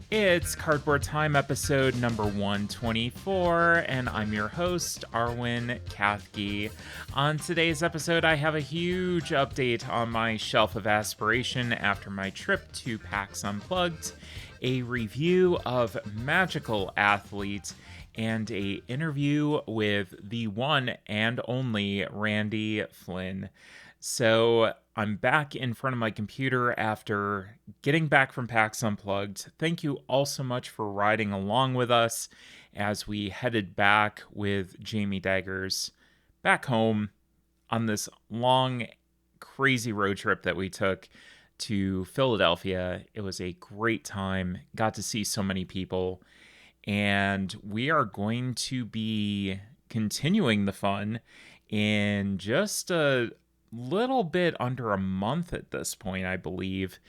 It's Cardboard Time episode number 124, and I'm your host, Arwen Kathke. On today's episode, I have a huge update on my shelf of aspiration after my trip to PAX Unplugged, a review of Magical Athlete, and a interview with the one and only Randy Flynn. So I'm back in front of my computer after getting back from PAX Unplugged. Thank you all so much for riding along with us as we headed back with Jamie Daggers back home on this long, crazy road trip that we took to Philadelphia. It was a great time, got to see so many people, and we are going to be continuing the fun in just a little bit under a month at this point, I believe.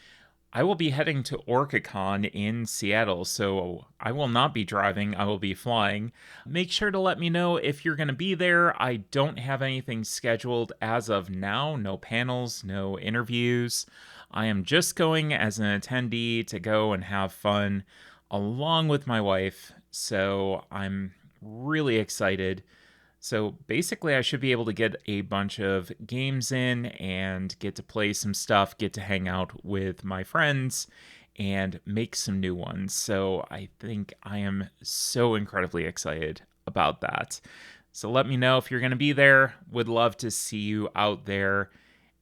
I will be heading to OrcaCon in Seattle, so I will not be driving, I will be flying. Make sure to let me know if you're going to be there. I don't have anything scheduled as of now, no panels, no interviews. I am just going as an attendee to go and have fun along with my wife, so I'm really excited. So basically, I should be able to get a bunch of games in and get to play some stuff, get to hang out with my friends, and make some new ones. So I think I am so incredibly excited about that. So let me know if you're going to be there. Would love to see you out there.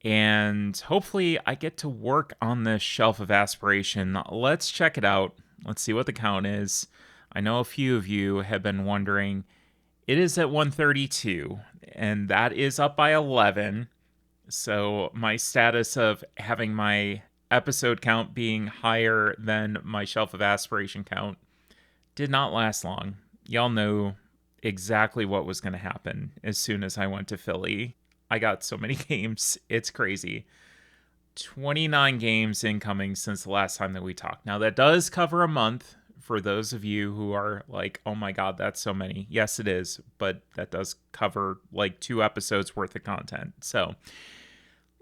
And hopefully, I get to work on this shelf of aspiration. Let's check it out. Let's see what the count is. I know a few of you have been wondering. It is at 132, and that is up by 11. So my status of having my episode count being higher than my shelf of aspiration count did not last long. Y'all know exactly what was going to happen as soon as I went to Philly. I got so many games. It's crazy. 29 games incoming since the last time that we talked. Now, that does cover a month. For those of you who are like, oh my God, that's so many. Yes, it is. But that does cover like 2 episodes worth of content. So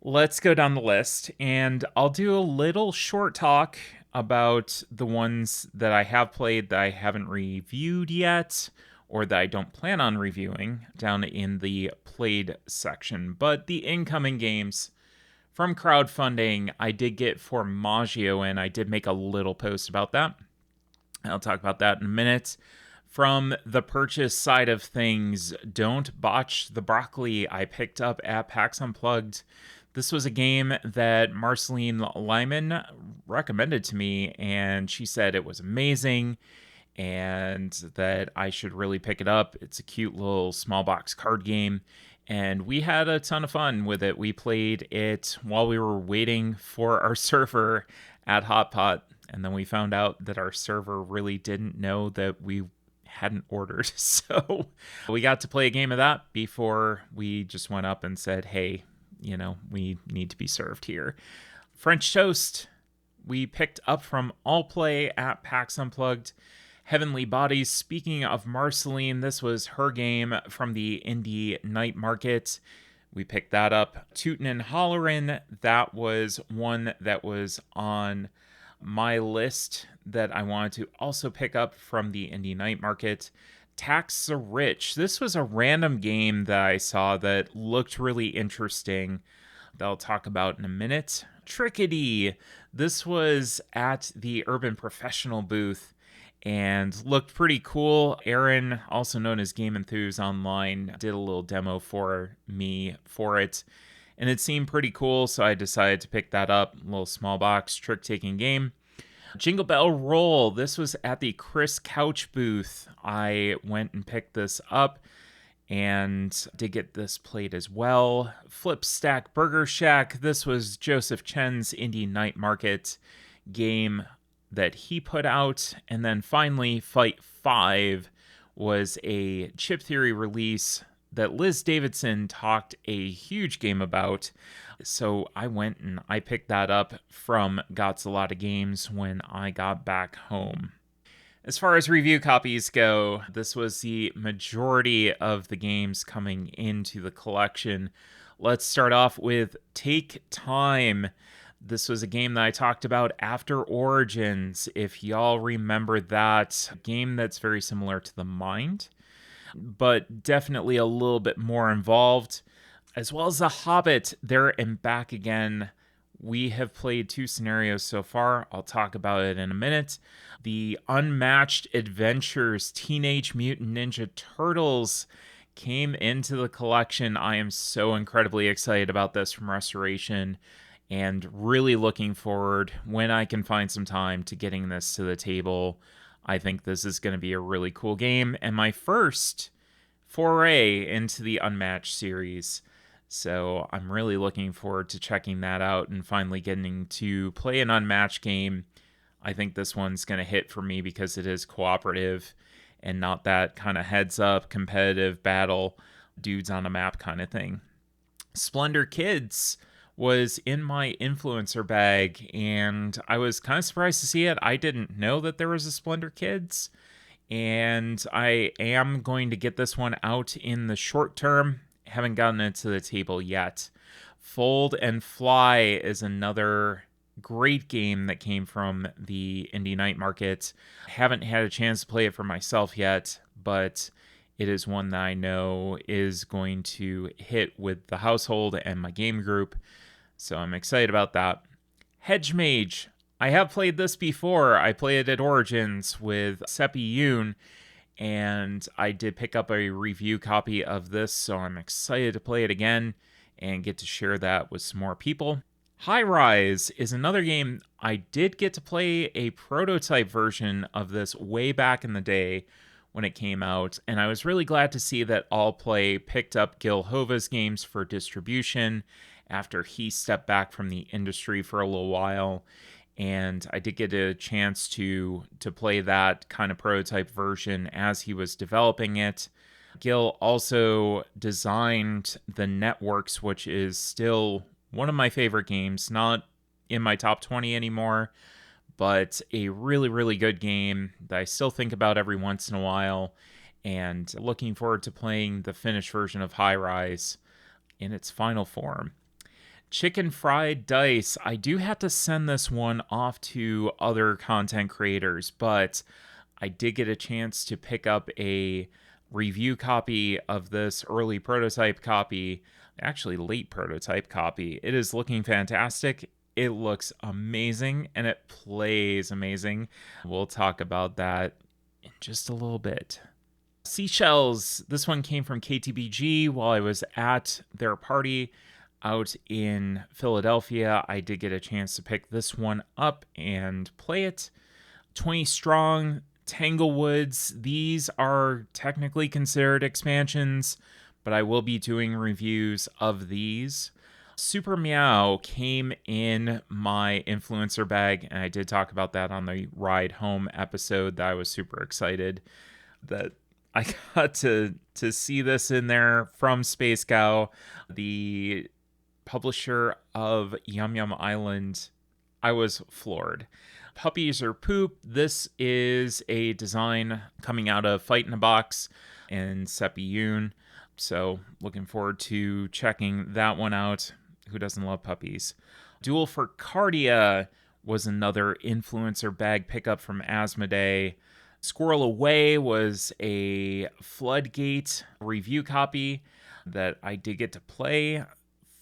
let's go down the list. And I'll do a little short talk about the ones that I have played that I haven't reviewed yet, or that I don't plan on reviewing down in the played section. But the incoming games from crowdfunding, I did get Formaggio in. I did make a little post about that. I'll talk about that in a minute. From the purchase side of things, Don't Botch the Broccoli I picked up at PAX Unplugged. This was a game that Marceline Lyman recommended to me, and she said it was amazing and that I should really pick it up. It's a cute little small box card game, and we had a ton of fun with it. We played it while we were waiting for our server at Hot Pot. And then we found out that our server really didn't know that we hadn't ordered. So we got to play a game of that before we just went up and said, hey, we need to be served here. French Toast, we picked up from All Play at PAX Unplugged. Heavenly Bodies, speaking of Marceline, this was her game from the Indie Night Market. We picked that up. Tootin' and Hollerin', that was one that was on my list that I wanted to also pick up from the Indie Night Market. Tax the Rich. This was a random game that I saw that looked really interesting that I'll talk about in a minute. Trickety. This was at the Urban Professional booth and looked pretty cool. Aaron, also known as Game Enthuse Online, did a little demo for me for it. And it seemed pretty cool, so I decided to pick that up. A little small box trick-taking game. Jingle Bell Roll. This was at the Chris Couch booth. I went and picked this up and did get this played as well. Flip Stack Burger Shack. This was Joseph Chen's Indie Night Market game that he put out. And then finally, Fight 5 was a Chip Theory release that Liz Davidson talked a huge game about. So I went and I picked that up from Gots a Lot of Games when I got back home. As far as review copies go, this was the majority of the games coming into the collection. Let's start off with Take Time. This was a game that I talked about after Origins. If y'all remember that game, that's very similar to The Mind, but definitely a little bit more involved. As well as The Hobbit, there and back again. We have played 2 scenarios so far. I'll talk about it in a minute. The Unmatched Adventures Teenage Mutant Ninja Turtles came into the collection. I am so incredibly excited about this from Restoration and really looking forward, when I can find some time, to getting this to the table. I think this is going to be a really cool game and my first foray into the Unmatched series. So I'm really looking forward to checking that out and finally getting to play an Unmatched game. I think this one's going to hit for me because it is cooperative and not that kind of heads up competitive battle, dudes on a map kind of thing. Splendor Kids was in my influencer bag, and I was kind of surprised to see it. I didn't know that there was a Splendor Kids, and I am going to get this one out in the short term. Haven't gotten it to the table yet. Fold and Fly is another great game that came from the indie night market. Haven't had a chance to play it for myself yet, but it is one that I know is going to hit with the household and my game group, so I'm excited about that. Hedge Mage. I have played this before. I played it at Origins with Seppi Yoon, and I did pick up a review copy of this, so I'm excited to play it again and get to share that with some more people. High Rise is another game. I did get to play a prototype version of this way back in the day when it came out, and I was really glad to see that All Play picked up Gil Hova's games for distribution after he stepped back from the industry for a little while. And I did get a chance to play that kind of prototype version as he was developing it. Gil also designed the Networks, which is still one of my favorite games, not in my top 20 anymore, but a really, really good game that I still think about every once in a while, and looking forward to playing the finished version of High Rise in its final form. Chicken Fried Dice. I do have to send this one off to other content creators, but I did get a chance to pick up a review copy of this early prototype copy, actually late prototype copy. It is looking fantastic. It looks amazing, and it plays amazing. We'll talk about that in just a little bit. Seashells. This one came from KTBG while I was at their party out in Philadelphia. I did get a chance to pick this one up and play it. 20 Strong, Tanglewoods. These are technically considered expansions, but I will be doing reviews of these. Super Meow came in my influencer bag, and I did talk about that on the Ride Home episode that I was super excited that I got to see this in there from Space Cow, the publisher of Yum Yum Island. I was floored. Puppies Are Poop. This is a design coming out of Fight in a Box and Seppi Yoon. So looking forward to checking that one out. Who doesn't love puppies? Duel for Cardia was another influencer bag pickup from Asmodee. Squirrel Away was a Floodgate review copy that I did get to play.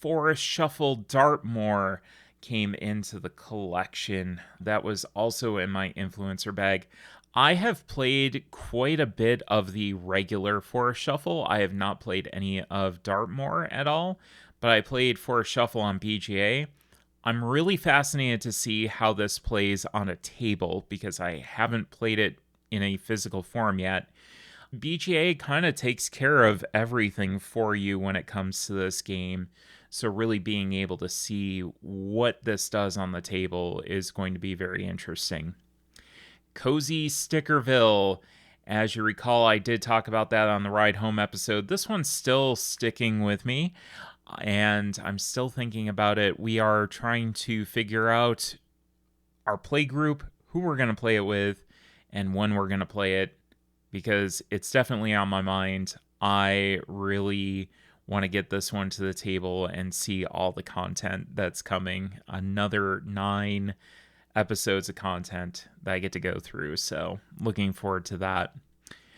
Forest Shuffle Dartmoor came into the collection. That was also in my influencer bag. I have played quite a bit of the regular Forest Shuffle. I have not played any of Dartmoor at all, but I played Forest Shuffle on BGA. I'm really fascinated to see how this plays on a table because I haven't played it in a physical form yet. BGA kind of takes care of everything for you when it comes to this game. So really being able to see what this does on the table is going to be very interesting. Cozy Stickerville. As you recall, I did talk about that on the Ride Home episode. This one's still sticking with me, and I'm still thinking about it. We are trying to figure out our play group, who we're going to play it with, and when we're going to play it, because it's definitely on my mind. I really want to get this one to the table and see all the content that's coming. Another 9 episodes of content that I get to go through. So looking forward to that.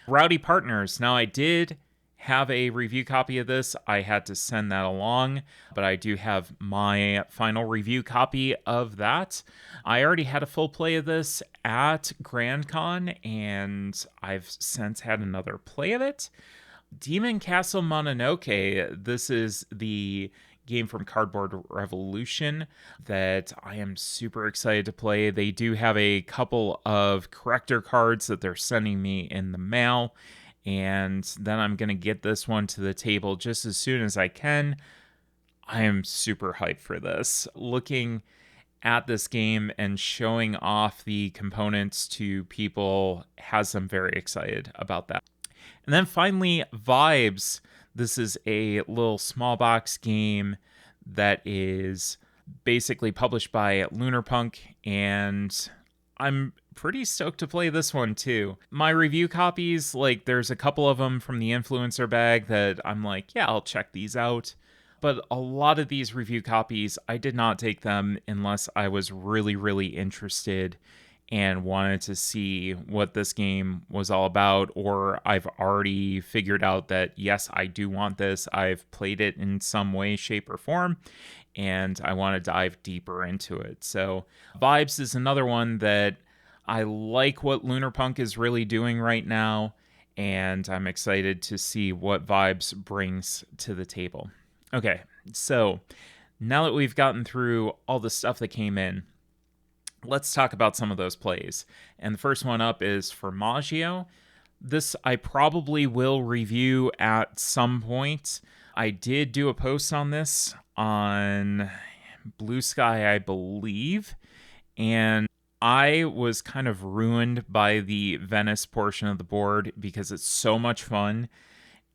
Rowdy Partners. Now, I did have a review copy of this. I had to send that along, but I do have my final review copy of that. I already had a full play of this at Grand Con, and I've since had another play of it. Demon Castle Mononoke. This is the game from Cardboard Revolution that I am super excited to play. They do have a couple of corrector cards that they're sending me in the mail, and then I'm going to get this one to the table just as soon as I can. I am super hyped for this. Looking at this game and showing off the components to people has them very excited about that. And then finally, Vibes. This is a little small box game that is basically published by Lunarpunk, and I'm pretty stoked to play this one too. My review copies, like there's a couple of them from the influencer bag that I'm like, yeah, I'll check these out. But a lot of these review copies, I did not take them unless I was really, really interested and wanted to see what this game was all about, or I've already figured out that, yes, I do want this. I've played it in some way, shape, or form, and I want to dive deeper into it. So Vibes is another one that I like what Lunarpunk is really doing right now, and I'm excited to see what Vibes brings to the table. Okay, so now that we've gotten through all the stuff that came in, let's talk about some of those plays. And the first one up is Formaggio. This I probably will review at some point. I did do a post on this on Blue Sky, I believe, and I was kind of ruined by the Venice portion of the board because it's so much fun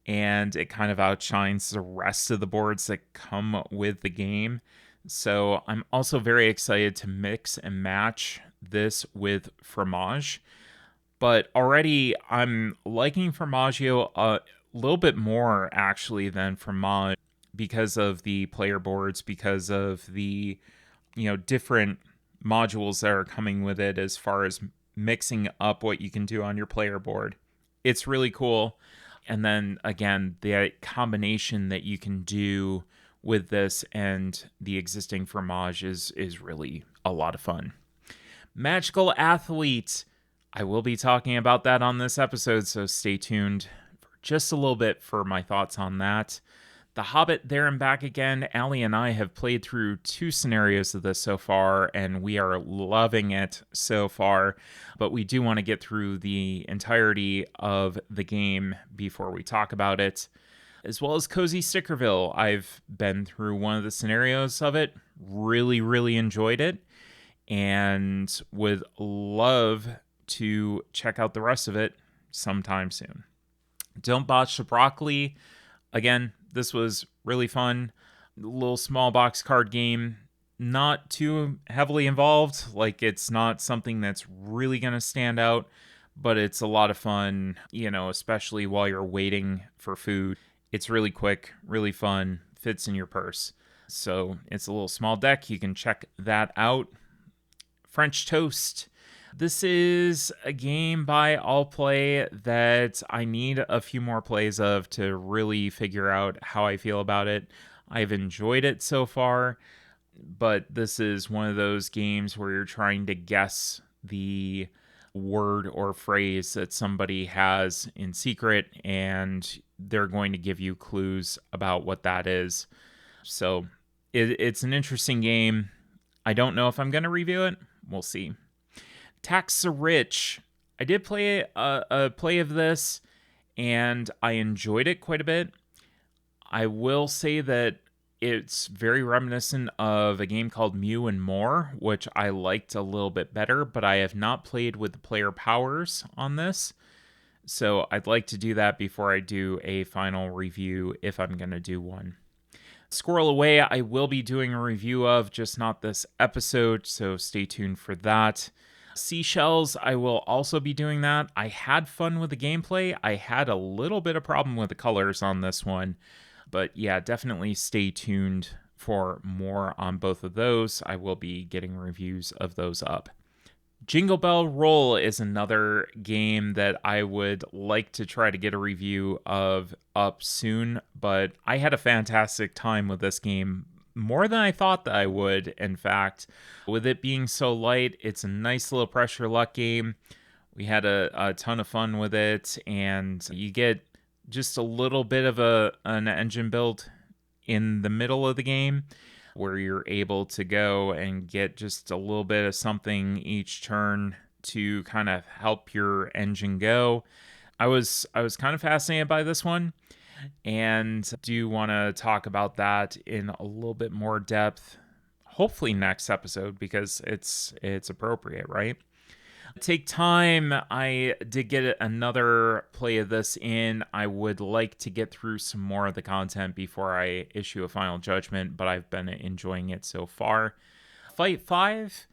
and it kind of outshines the rest of the boards that come with the game. So I'm also very excited to mix and match this with Fromage. But already I'm liking Formaggio a little bit more actually than Fromage because of the player boards, because of the different modules that are coming with it as far as mixing up what you can do on your player board. It's really cool. And then again, the combination that you can do with this and the existing Fromage is really a lot of fun. Magical Athlete. I will be talking about that on this episode, so stay tuned for just a little bit for my thoughts on that. The Hobbit, There and Back Again. Allie and I have played through 2 scenarios of this so far, and we are loving it so far. But we do want to get through the entirety of the game before we talk about it. As well as Cozy Stickerville. I've been through one of the scenarios of it, really, really enjoyed it, and would love to check out the rest of it sometime soon. Don't Botch the Broccoli. Again, this was really fun. A little small box card game. Not too heavily involved. Like, it's not something that's really going to stand out, but it's a lot of fun, especially while you're waiting for food. It's really quick, really fun, fits in your purse. So it's a little small deck. You can check that out. French Toast. This is a game by All Play that I need a few more plays of to really figure out how I feel about it. I've enjoyed it so far, but this is one of those games where you're trying to guess the word or phrase that somebody has in secret, and they're going to give you clues about what that is. So it's an interesting game. I don't know if I'm going to review it. We'll see. Tax the Rich. I did play a play of this, and I enjoyed it quite a bit. I will say that it's very reminiscent of a game called Mew and More, which I liked a little bit better, but I have not played with the player powers on this. So I'd like to do that before I do a final review, if I'm going to do one. Squirrel Away, I will be doing a review of, just not this episode, so stay tuned for that. Seashells, I will also be doing that. I had fun with the gameplay. I had a little bit of problem with the colors on this one, But yeah, definitely stay tuned for more on both of those. I will be getting reviews of those up. Jingle Bell Roll is another game that I would like to try to get a review of up soon, but I had a fantastic time with this game, more than I thought that I would, in fact. With it being so light, it's a nice little pressure luck game. We had a ton of fun with it, and you get just a little bit of an engine build in the middle of the game, where you're able to go and get just a little bit of something each turn to kind of help your engine go. I was kind of fascinated by this one, and do want to talk about that in a little bit more depth, hopefully next episode, because it's appropriate, right? Take time. I did get another play of this in. I would like to get through some more of the content before I issue a final judgment, but I've been enjoying it so far. Fight 5.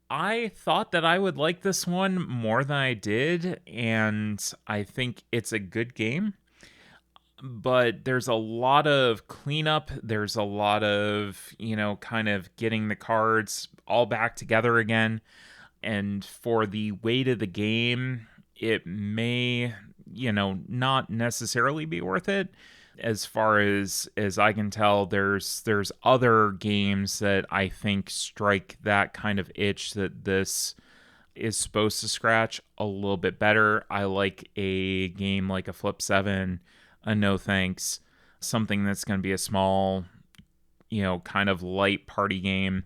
I thought that I would like this one more than I did, and I think it's a good game. But there's a lot of cleanup. There's a lot of, kind of getting the cards all back together again. And for the weight of the game, it may, not necessarily be worth it. As far as I can tell, there's other games that I think strike that kind of itch that this is supposed to scratch a little bit better. I like a game like a Flip 7, a No Thanks, something that's going to be a small, kind of light party game,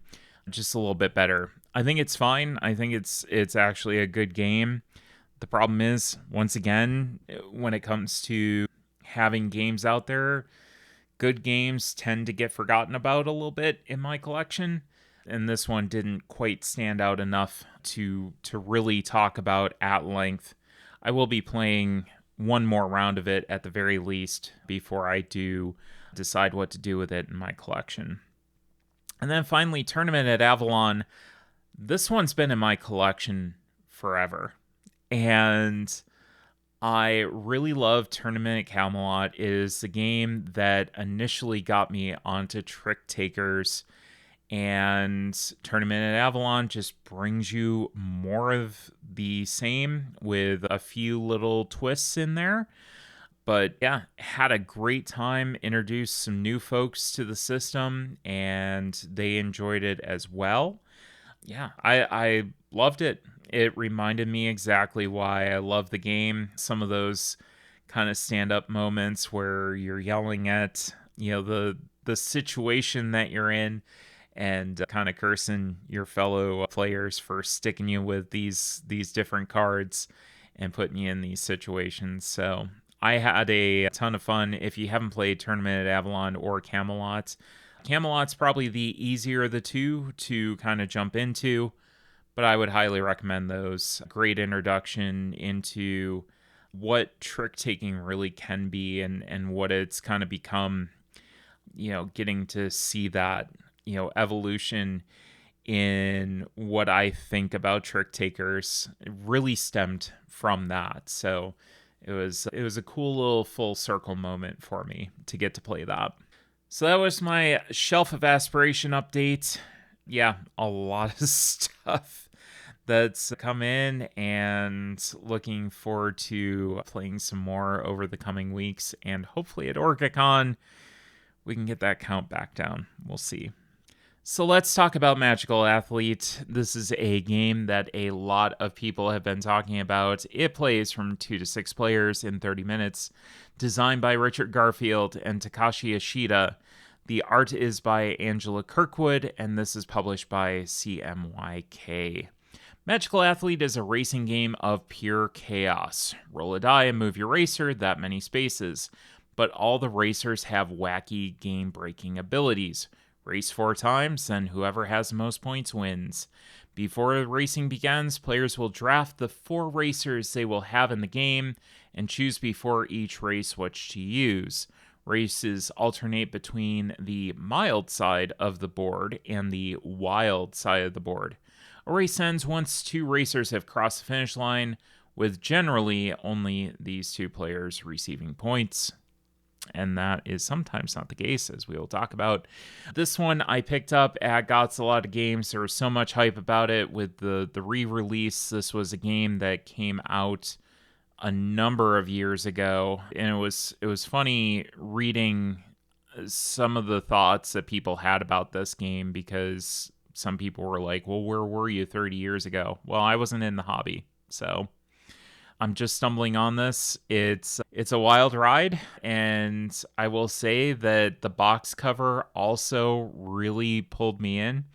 just a little bit better. I think it's fine. I think it's actually a good game. The problem is, once again, when it comes to having games out there, good games tend to get forgotten about a little bit in my collection. And this one didn't quite stand out enough to really talk about at length. I will be playing one more round of it at the very least before I do decide what to do with it in my collection. And then finally, Tournament at Avalon. This one's been in my collection forever, and I really love Tournament at Camelot. It is the game that initially got me onto Trick Takers, and Tournament at Avalon just brings you more of the same with a few little twists in there. But yeah, had a great time, introduced some new folks to the system, and they enjoyed it as well. Yeah, I loved it. It reminded me exactly why I love the game. Some of those kind of stand-up moments where you're yelling at, the situation that you're in, and kind of cursing your fellow players for sticking you with these different cards and putting you in these situations. So I had a ton of fun. If you haven't played Tournament at Avalon or Camelot, Camelot's probably the easier of the two to kind of jump into, but I would highly recommend those. Great introduction into what trick taking really can be, and what it's kind of become, getting to see that, evolution in what I think about trick takers really stemmed from that. So it was a cool little full circle moment for me to get to play that. So that was my Shelf of Aspiration update. Yeah, a lot of stuff that's come in, and looking forward to playing some more over the coming weeks. And hopefully at OrcaCon, we can get that count back down. We'll see. So let's talk about Magical Athlete. This is a game that a lot of people have been talking about. It plays from 2 to 6 players in 30 minutes. Designed by Richard Garfield and Takashi Ishida. The art is by Angela Kirkwood, and this is published by CMYK. Magical Athlete is a racing game of pure chaos. Roll a die and move your racer that many spaces. But all the racers have wacky, game-breaking abilities. Race 4 times, then whoever has the most points wins. Before the racing begins, players will draft the 4 racers they will have in the game and choose before each race which to use. Races alternate between the mild side of the board and the wild side of the board. A race ends once 2 racers have crossed the finish line, with generally only these 2 players receiving points. And that is sometimes not the case, as we will talk about. This one I picked up at Gots a Lot of Games. There was so much hype about it with the re-release. This was a game that came out a number of years ago, and it was funny reading some of the thoughts that people had about this game, because some people were like, well, where were you 30 years ago? Well, I wasn't in the hobby, so I'm just stumbling on this. It's a wild ride, and I will say that the box cover also really pulled me in.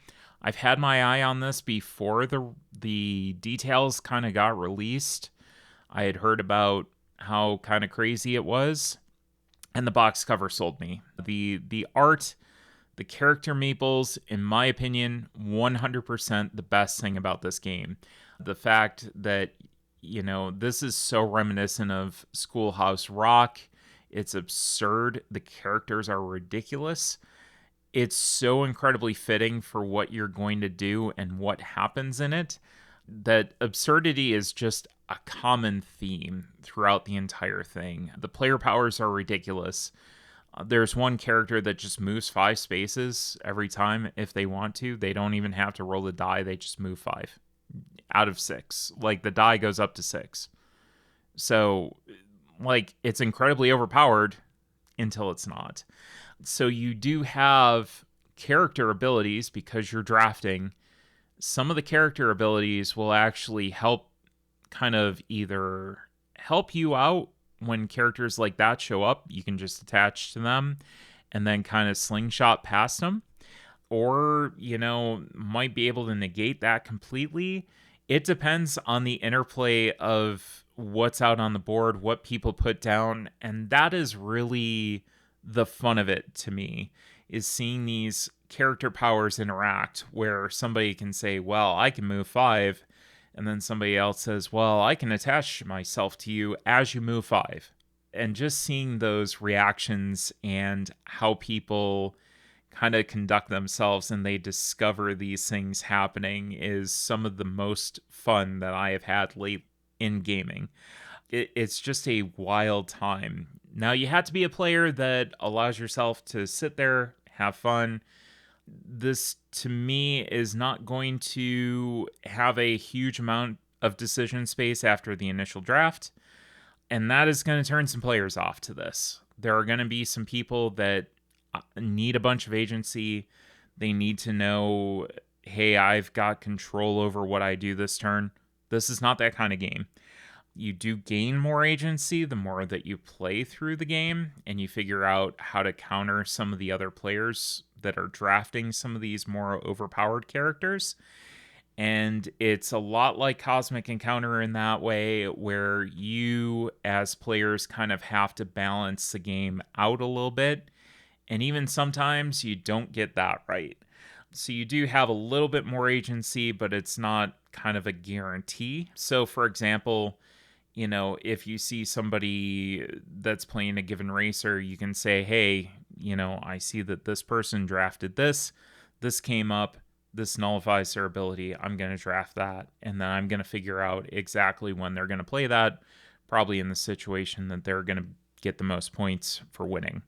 I've had my eye on this before the details kind of got released. I had heard about how kind of crazy it was, and the box cover sold me. The art, the character meeples, in my opinion, 100% the best thing about this game. The fact that, this is so reminiscent of Schoolhouse Rock. It's absurd. The characters are ridiculous. It's so incredibly fitting for what you're going to do and what happens in it, that absurdity is just a common theme throughout the entire thing. The player powers are ridiculous. There's one character that just moves 5 spaces every time if they want to. They don't even have to roll the die. They just move 5 out of 6. Like, the die goes up to 6. So, like, it's incredibly overpowered until it's not. So you do have character abilities because you're drafting. Some of the character abilities will actually help kind of either help you out when characters like that show up. You can just attach to them and then kind of slingshot past them, or, might be able to negate that completely. It depends on the interplay of what's out on the board, what people put down, and that is really the fun of it to me, is seeing these character powers interact, where somebody can say, well, I can move 5, and then somebody else says, well, I can attach myself to you as you move 5. And just seeing those reactions and how people kind of conduct themselves and they discover these things happening is some of the most fun that I have had late in gaming. It's just a wild time. Now, you have to be a player that allows yourself to sit there, have fun. This, to me, is not going to have a huge amount of decision space after the initial draft, and that is going to turn some players off to this. There are going to be some people that need a bunch of agency. They need to know, hey, I've got control over what I do this turn. This is not that kind of game. You do gain more agency the more that you play through the game, and you figure out how to counter some of the other players that are drafting some of these more overpowered characters. And it's a lot like Cosmic Encounter in that way, where you as players kind of have to balance the game out a little bit. And even sometimes you don't get that right. So you do have a little bit more agency, but it's not kind of a guarantee. So, for example, if you see somebody that's playing a given racer, you can say, hey, I see that this person drafted this came up, this nullifies their ability, I'm going to draft that, and then I'm going to figure out exactly when they're going to play that, probably in the situation that they're going to get the most points for winning.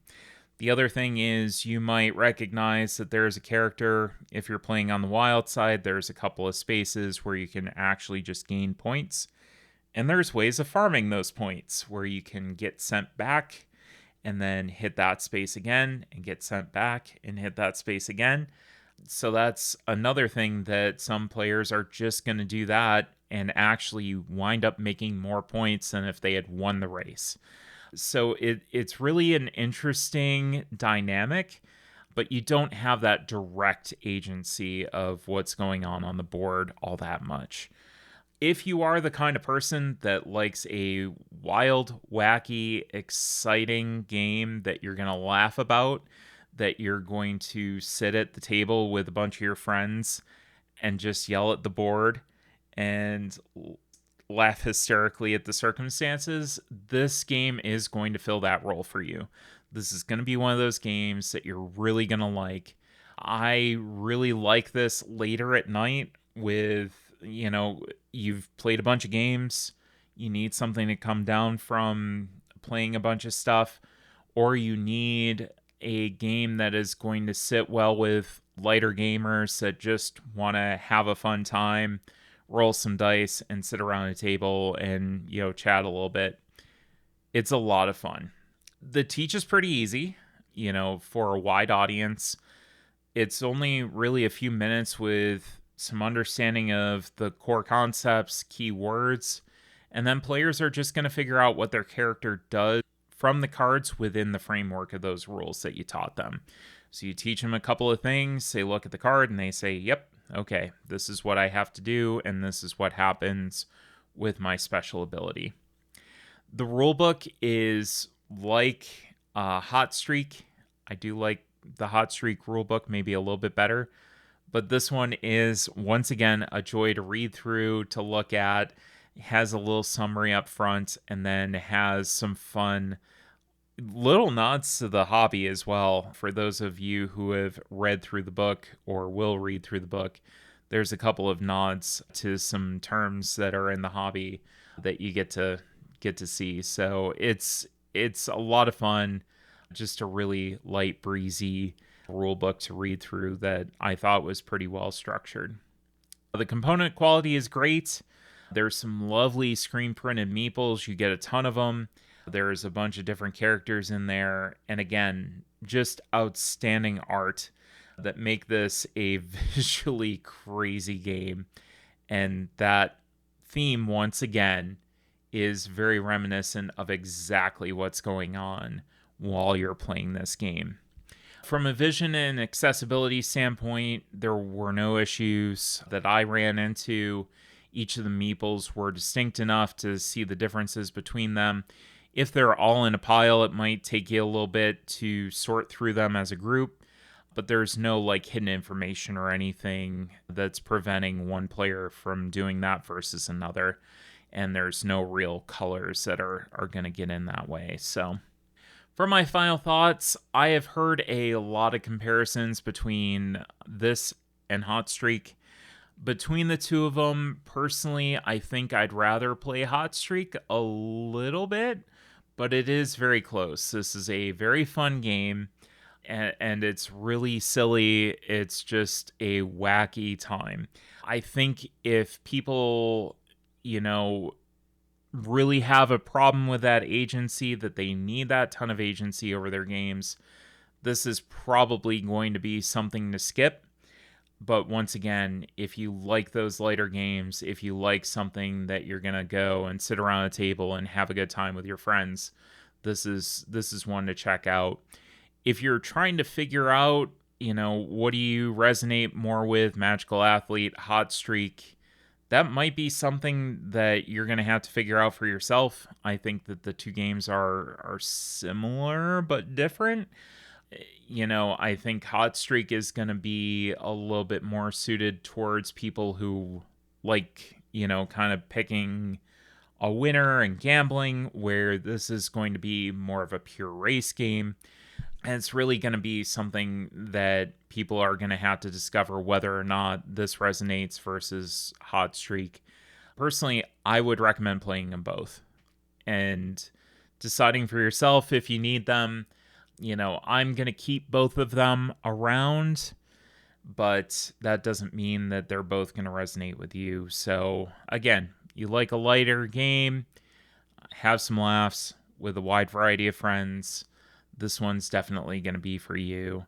The other thing is, you might recognize that there's a character, if you're playing on the wild side, there's a couple of spaces where you can actually just gain points. And there's ways of farming those points where you can get sent back and then hit that space again and get sent back and hit that space again. So that's another thing, that some players are just going to do that and actually wind up making more points than if they had won the race. So it's really an interesting dynamic, but you don't have that direct agency of what's going on the board all that much. If you are the kind of person that likes a wild, wacky, exciting game that you're going to laugh about, that you're going to sit at the table with a bunch of your friends and just yell at the board and laugh hysterically at the circumstances, this game is going to fill that role for you. This is going to be one of those games that you're really going to like. I really like this later at night with, you've played a bunch of games, you need something to come down from playing a bunch of stuff, or you need a game that is going to sit well with lighter gamers that just want to have a fun time, roll some dice, and sit around a table and, chat a little bit. It's a lot of fun. The teach is pretty easy, for a wide audience. It's only really a few minutes with some understanding of the core concepts, key words, and then players are just going to figure out what their character does from the cards within the framework of those rules that you taught them. So you teach them a couple of things, they look at the card and they say, yep, okay, this is what I have to do, and this is what happens with my special ability. The rulebook is like Hot Streak. I do like the Hot Streak rulebook maybe a little bit better, but this one is, once again, a joy to read through, to look at. It has a little summary up front, and then has some fun little nods to the hobby as well. For those of you who have read through the book or will read through the book, there's a couple of nods to some terms that are in the hobby that you get to see. So it's a lot of fun, just a really light, breezy rule book to read through that I thought was pretty well structured. The component quality is great. There's some lovely screen printed meeples. You get a ton of them. There's a bunch of different characters in there. And again, just outstanding art that make this a visually crazy game. And that theme, once again, is very reminiscent of exactly what's going on while you're playing this game. From a vision and accessibility standpoint, there were no issues that I ran into. Each of the meeples were distinct enough to see the differences between them. If they're all in a pile, it might take you a little bit to sort through them as a group, but there's no hidden information or anything that's preventing one player from doing that versus another. And there's no real colors that are going to get in that way. So for my final thoughts, I have heard a lot of comparisons between this and Hot Streak. Between the two of them, personally, I think I'd rather play Hot Streak a little bit, but it is very close. This is a very fun game, and it's really silly. It's just a wacky time. I think if people, really have a problem with that agency, that they need that ton of agency over their games, this is probably going to be something to skip. But once again, if you like those lighter games, if you like something that you're going to go and sit around a table and have a good time with your friends, this is one to check out. If you're trying to figure out, what do you resonate more with, Magical Athlete, Hot Streak, that might be something that you're going to have to figure out for yourself. I think that the two games are similar but different. I think Hot Streak is going to be a little bit more suited towards people who like, kind of picking a winner and gambling, where this is going to be more of a pure race game. And it's really going to be something that people are going to have to discover whether or not this resonates versus Hot Streak. Personally, I would recommend playing them both and deciding for yourself if you need them. I'm going to keep both of them around, but that doesn't mean that they're both going to resonate with you. So again, you like a lighter game, have some laughs with a wide variety of friends, this one's definitely going to be for you.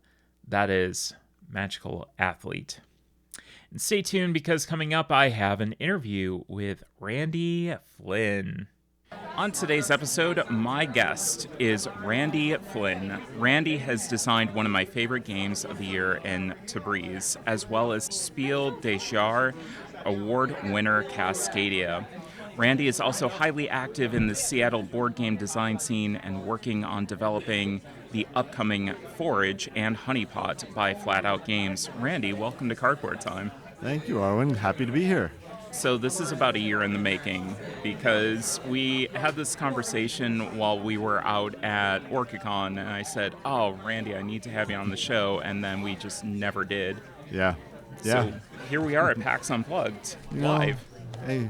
That is Magical Athlete. And stay tuned, because coming up I have an interview with Randy Flynn. On today's episode, my guest is Randy Flynn. Randy has designed one of my favorite games of the year in Tabriz, as well as Spiel des Jahres award winner Cascadia. Randy is also highly active in the Seattle board game design scene and working on developing the upcoming Forage and Honeypot by Flat Out Games. Randy, welcome to Cardboard Time. Thank you, Arwen. Happy to be here. So this is about a year in the making, because we had this conversation while we were out at OrcaCon, and I said, oh, Randy, I need to have you on the show, and then we just never did. Yeah. So here we are at PAX Unplugged, live. Hey,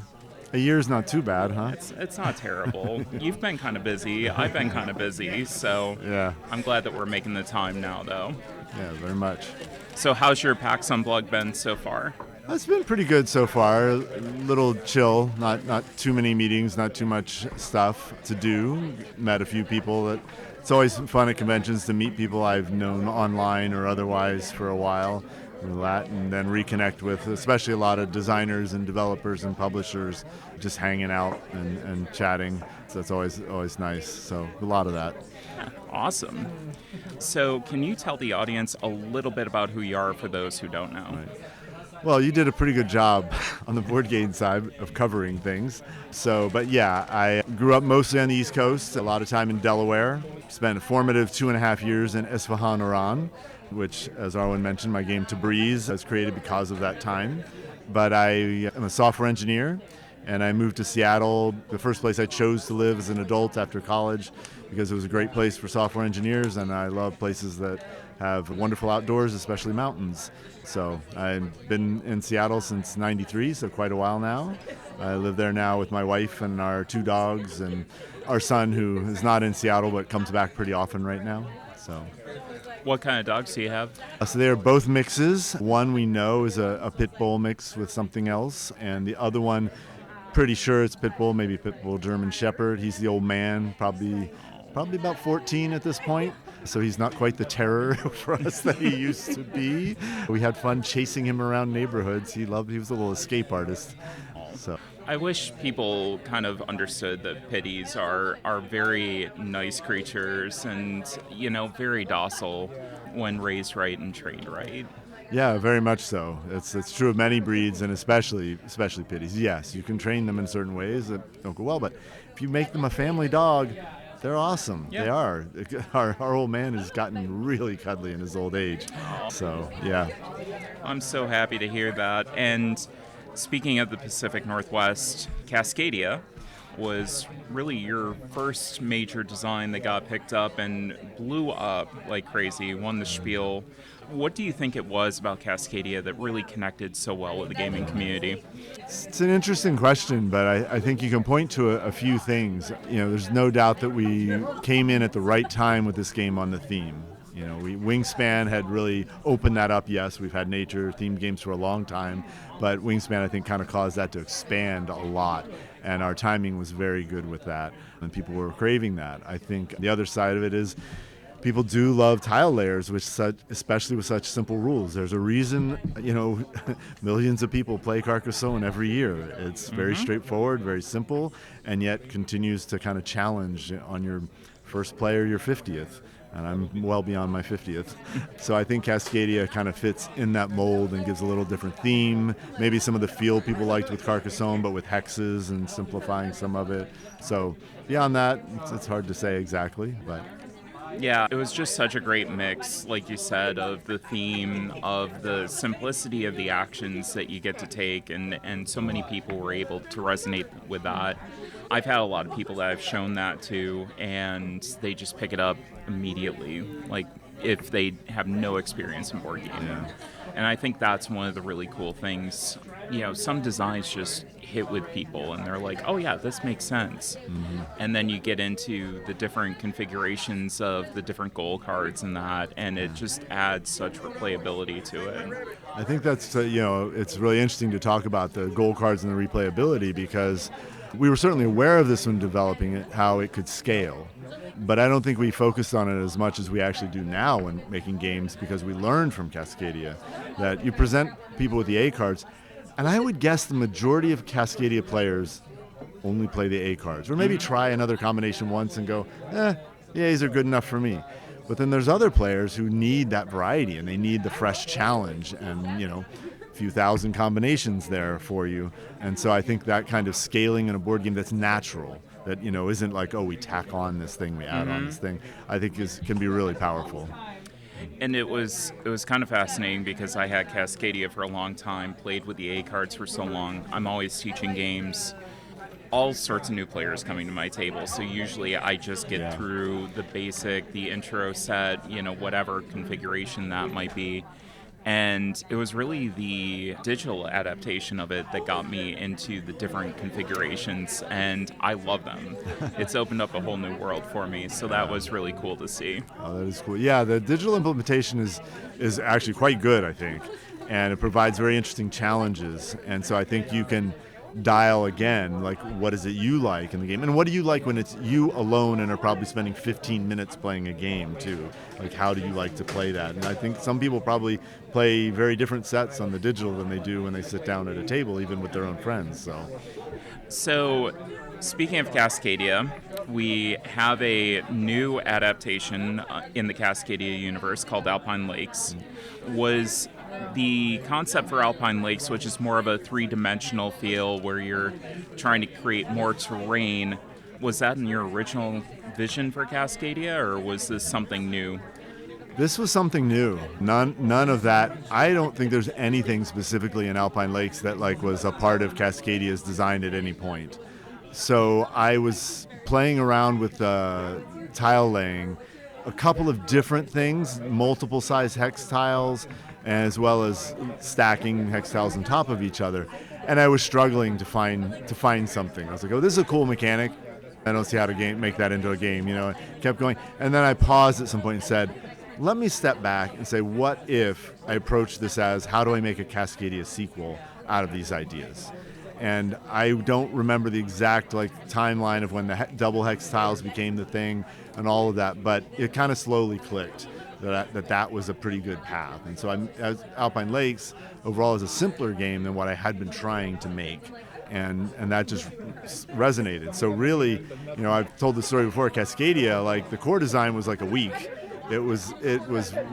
A year's not too bad, huh? It's not terrible. You've been kind of busy. I've been kind of busy, so Yeah, I'm glad that we're making the time now, though. yeah, very much. So how's your PAX Unplugged been so far? It's been pretty good so far. A little chill, not too many meetings, not too much stuff to do. Met a few people that it's always fun at conventions to meet people I've known online or otherwise for a while. And then reconnect with, especially a lot of designers and developers and publishers, just hanging out and chatting. So it's always nice. So a lot of that. Awesome. So can you tell the audience a little bit about who you are for those who don't know? Right. Well, you did a pretty good job on the board game side of covering things. But yeah, I grew up mostly on the East Coast, a lot of time in Delaware. Spent a formative 2.5 years in Isfahan, Iran, which, as Arwen mentioned, my game Tabriz was created because of that time. But I am a software engineer, and I moved to Seattle, the first place I chose to live as an adult after college, because it was a great place for software engineers, and I love places that have wonderful outdoors, especially mountains. So I've been in Seattle since '93, so quite a while now. I live there now with my wife and our 2 dogs and our son, who is not in Seattle but comes back pretty often right now. So. What kind of dogs do you have? So they're both mixes. One we know is a pit bull mix with something else, and the other one, pretty sure it's pit bull, maybe pit bull German Shepherd. He's the old man, probably about 14 at this point. So he's not quite the terror for us that he used to be. We had fun chasing him around neighborhoods. He was a little escape artist. So I wish people kind of understood that pitties are very nice creatures and, very docile when raised right and trained right. yeah, very much so. It's true of many breeds, and especially pitties. Yes, you can train them in certain ways that don't go well, but if you make them a family dog, they're awesome. Yeah. They are. Our old man has gotten really cuddly in his old age. So, yeah. I'm so happy to hear that. And speaking of the Pacific Northwest, Cascadia was really your first major design that got picked up and blew up like crazy, won the spiel. What do you think it was about Cascadia that really connected so well with the gaming community? It's an interesting question, but I think you can point to a few things. There's no doubt that we came in at the right time with this game on the theme. Wingspan had really opened that up. Yes, we've had nature-themed games for a long time, but Wingspan, I think, kind of caused that to expand a lot, and our timing was very good with that, and people were craving that. I think the other side of it is people do love tile layers, especially with such simple rules. There's a reason, millions of people play Carcassonne every year. It's very straightforward, very simple, and yet continues to kind of challenge on your first play or your 50th. And I'm well beyond my 50th. So I think Cascadia kind of fits in that mold and gives a little different theme. Maybe some of the feel people liked with Carcassonne, but with hexes and simplifying some of it. So beyond that, it's hard to say exactly, but... Yeah, it was just such a great mix, like you said, of the theme, of the simplicity of the actions that you get to take, and so many people were able to resonate with that. I've had a lot of people that I've shown that to, and they just pick it up immediately, like if they have no experience in board gaming. Yeah. And I think that's one of the really cool things. Some designs just hit with people and they're like, oh yeah, this makes sense. And then you get into the different configurations of the different goal cards and that, and it just adds such replayability to it. I think that's, it's really interesting to talk about the goal cards and the replayability, because we were certainly aware of this when developing it, how it could scale. But I don't think we focused on it as much as we actually do now when making games, because we learned from Cascadia that you present people with the A cards, and I would guess the majority of Cascadia players only play the A cards, or maybe try another combination once and go, the A's are good enough for me. But then there's other players who need that variety, and they need the fresh challenge and, a few thousand combinations there for you. And so I think that kind of scaling in a board game that's natural, that isn't like, we tack on this thing, we add on this thing, I think can be really powerful. And it was kind of fascinating because I had Cascadia for a long time, played with the A cards for so long. I'm always teaching games, all sorts of new players coming to my table. So usually I just get through the basic, the intro set, whatever configuration that might be. And it was really the digital adaptation of it that got me into the different configurations, and I love them. It's opened up a whole new world for me, so that was really cool to see. Oh, that is cool. Yeah, the digital implementation is actually quite good, I think, and it provides very interesting challenges. And so I think you can dial again, like what is it you like in the game, and what do you like when it's you alone and are probably spending 15 minutes playing a game too. Like how do you like to play that? And I think some people probably play very different sets on the digital than they do when they sit down at a table, even with their own friends. So, speaking of Cascadia, we have a new adaptation in the Cascadia universe called Alpine Lakes. Was the concept for Alpine Lakes, which is more of a three-dimensional feel where you're trying to create more terrain, was that in your original vision for Cascadia, or was this something new? This was something new. None of that. I don't think there's anything specifically in Alpine Lakes that was a part of Cascadia's design at any point. So I was playing around with tile laying, a couple of different things, multiple size hex tiles, as well as stacking hex tiles on top of each other. And I was struggling to find something. I was like, oh, this is a cool mechanic. I don't see how to make that into a game, I kept going. And then I paused at some point and said, let me step back and say, what if I approach this as, how do I make a Cascadia sequel out of these ideas? And I don't remember the exact timeline of when the double hex tiles became the thing and all of that, but it kind of slowly clicked that was a pretty good path. And so Alpine Lakes overall is a simpler game than what I had been trying to make. And that just resonated. So really, I've told the story before, Cascadia, the core design was like a week. It was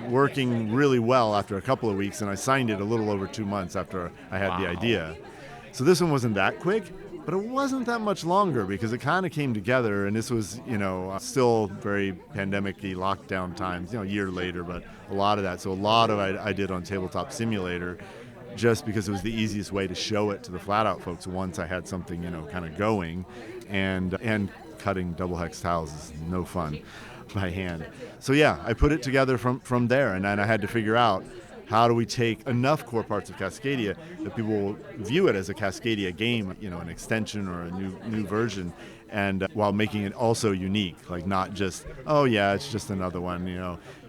working really well after a couple of weeks, and I signed it a little over 2 months after I had the idea. So this one wasn't that quick, but it wasn't that much longer because it kind of came together, and this was, still very pandemic-y lockdown times, a year later, but a lot of that. So a lot of it I did on Tabletop Simulator just because it was the easiest way to show it to the flat-out folks once I had something, kind of going, and cutting double hex tiles is no fun by hand. So yeah, I put it together from there, and then I had to figure out how do we take enough core parts of Cascadia that people will view it as a Cascadia game, an extension or a new version, and while making it also unique, not just, oh yeah, it's just another one,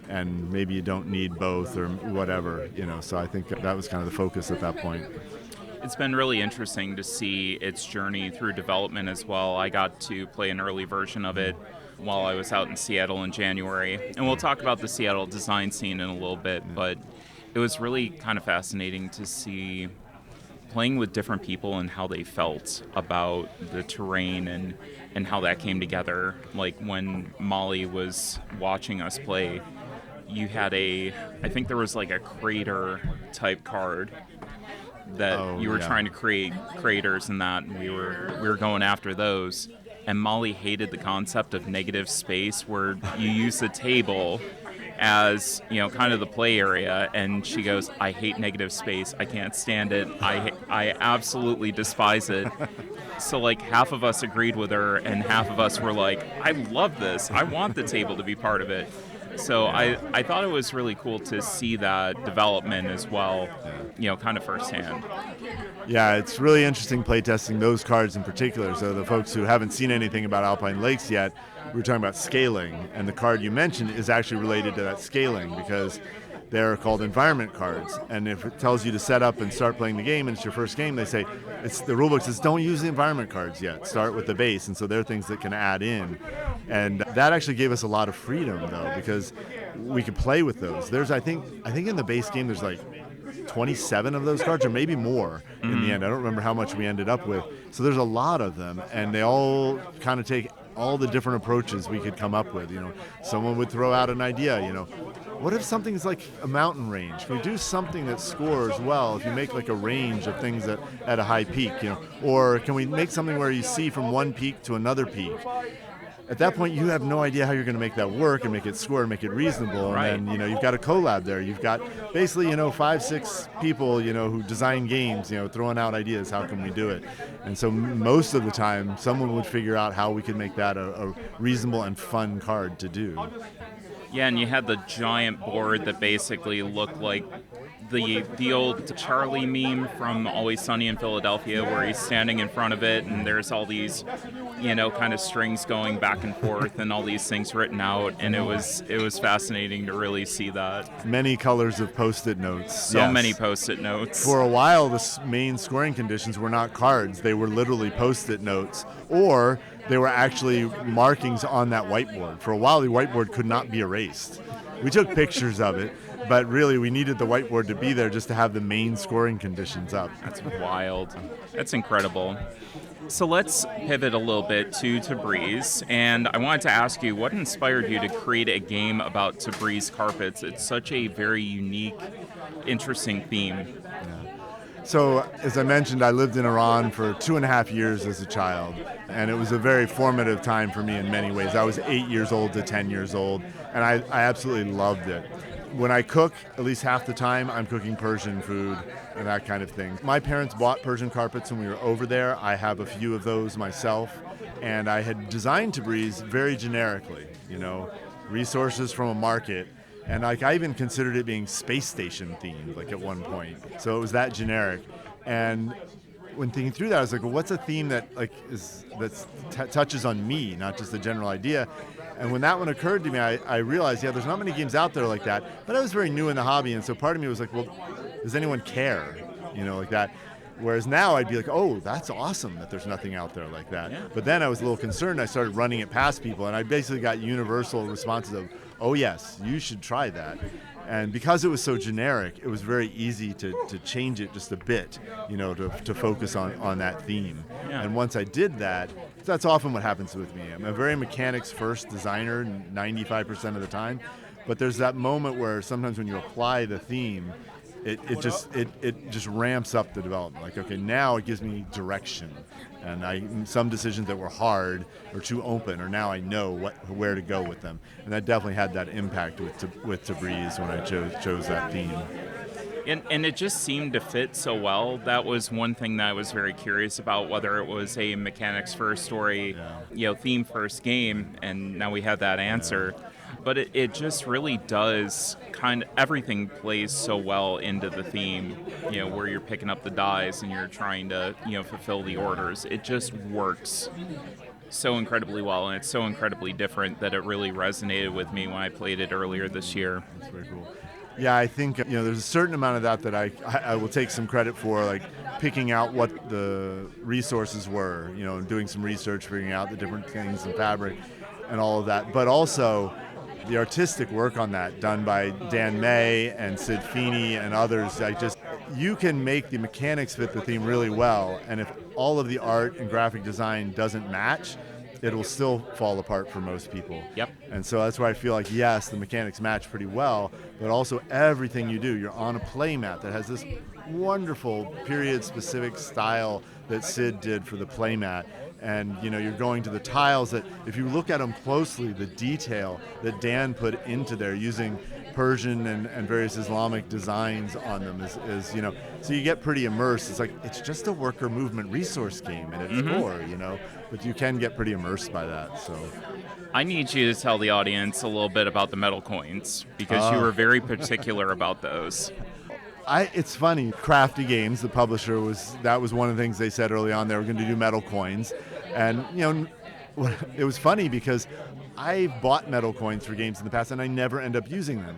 and maybe you don't need both or whatever, so I think that was kind of the focus at that point. It's been really interesting to see its journey through development as well. I got to play an early version of it while I was out in Seattle in January, and we'll talk about the Seattle design scene in a little bit, but it was really kind of fascinating to see playing with different people and how they felt about the terrain and how that came together. Like when Molly was watching us play, you had I think there was a crater type card that you were trying to create craters and that, and we were going after those. And Molly hated the concept of negative space where you use the table as, kind of the play area, and she goes, I hate negative space. I can't stand it. I absolutely despise it. So half of us agreed with her and half of us were like, I love this. I want the table to be part of it. So I thought it was really cool to see that development as well, kind of firsthand. Yeah, it's really interesting playtesting those cards in particular. So the folks who haven't seen anything about Alpine Lakes yet, we're talking about scaling, and the card you mentioned is actually related to that scaling because they're called environment cards. And if it tells you to set up and start playing the game and it's your first game, they say, the rulebook says don't use the environment cards yet, start with the base. And so they're things that can add in. And that actually gave us a lot of freedom though, because we could play with those. I think in the base game there's 27 of those cards, or maybe more in the end. I don't remember how much we ended up with. So there's a lot of them, and they all kind of take all the different approaches we could come up with. Someone would throw out an idea, what if something's like a mountain range? Can we do something that scores well if you make a range of things at a high peak, or can we make something where you see from one peak to another peak? At that point, you have no idea how you're going to make that work and make it score and make it reasonable. Right. And then, you've got a collab there. You've got basically, 5-6 people, who design games, throwing out ideas. How can we do it? And so most of the time, someone would figure out how we could make that a reasonable and fun card to do. Yeah, and you had the giant board that basically looked like the old Charlie meme from Always Sunny in Philadelphia, where he's standing in front of it, and there's all these, kind of strings going back and forth, and all these things written out, and it was fascinating to really see that. Many colors of Post-it notes. So many Post-it notes. For a while, the main scoring conditions were not cards; they were literally Post-it notes, or they were actually markings on that whiteboard. For a while, the whiteboard could not be erased. We took pictures of it, but really we needed the whiteboard to be there just to have the main scoring conditions up. That's wild. That's incredible. So let's pivot a little bit to Tabriz, and I wanted to ask you, what inspired you to create a game about Tabriz carpets? It's such a very unique, interesting theme. So, as I mentioned, I lived in Iran for 2.5 years as a child, and it was a very formative time for me in many ways. I was 8 years old to 10 years old, and I absolutely loved it. When I cook, at least half the time, I'm cooking Persian food and that kind of thing. My parents bought Persian carpets when we were over there. I have a few of those myself, and I had designed Tabriz very generically, resources from a market. And I even considered it being space station themed, at one point. So it was that generic. And when thinking through that, I was like, well, what's a theme that touches on me, not just the general idea? And when that one occurred to me, I realized, there's not many games out there like that. But I was very new in the hobby, and so part of me was like, well, does anyone care? Like that. Whereas now I'd be like, oh, that's awesome that there's nothing out there like that. Yeah. But then I was a little concerned. I started running it past people, and I basically got universal responses of, oh, yes, you should try that. And because it was so generic, it was very easy to change it just a bit, to focus on that theme. Yeah. And once I did that, that's often what happens with me. I'm a very mechanics-first designer 95% of the time, but there's that moment where sometimes when you apply the theme, it just ramps up the development. Like, okay, now it gives me direction, and some decisions that were hard or too open, or now I know where to go with them. And that definitely had that impact with Tabriz when I chose that theme. And it just seemed to fit so well. That was one thing that I was very curious about, whether it was a mechanics first story, theme first game, and now we have that answer. Yeah. But it just really does everything plays so well into the theme, where you're picking up the dies and you're trying to, fulfill the orders. It just works so incredibly well, and it's so incredibly different that it really resonated with me when I played it earlier this year. That's very cool. Yeah, I think there's a certain amount of that I will take some credit for, like picking out what the resources were, doing some research, figuring out the different things in fabric and all of that. But also the artistic work on that done by Dan May and Sid Feeney and others. You can make the mechanics fit the theme really well, and if all of the art and graphic design doesn't match, it will still fall apart for most people. Yep. And so that's why I feel like, yes, the mechanics match pretty well, but also everything you do, you're on a play mat that has this wonderful period-specific style that Sid did for the play mat. And you're going to the tiles that, if you look at them closely, the detail that Dan put into there using Persian and various Islamic designs on them is so you get pretty immersed. It's like, it's just a worker movement resource game at its core, but you can get pretty immersed by that. So I need you to tell the audience a little bit about the metal coins, because you were very particular about those. It's funny, Crafty Games, the publisher, that was one of the things they said early on. They were going to do metal coins. And, it was funny because I've bought metal coins for games in the past and I never end up using them.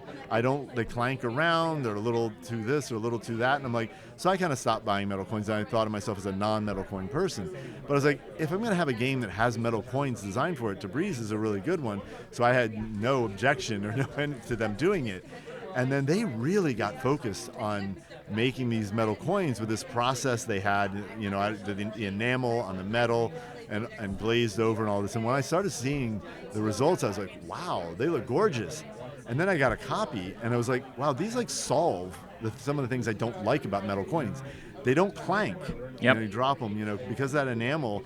They clank around, they're a little to this or a little to that. And I'm like, so I kind of stopped buying metal coins, and I thought of myself as a non-metal coin person. But I was like, if I'm going to have a game that has metal coins designed for it, Tabriz is a really good one. So I had no objection or no end to them doing it. And then they really got focused on making these metal coins with this process they had, the enamel on the metal and glazed over and all this. And when I started seeing the results, I was like, wow, they look gorgeous. And then I got a copy, and I was like, wow, these solve some of the things I don't like about metal coins. They don't clank. Yep. You drop them, because that enamel,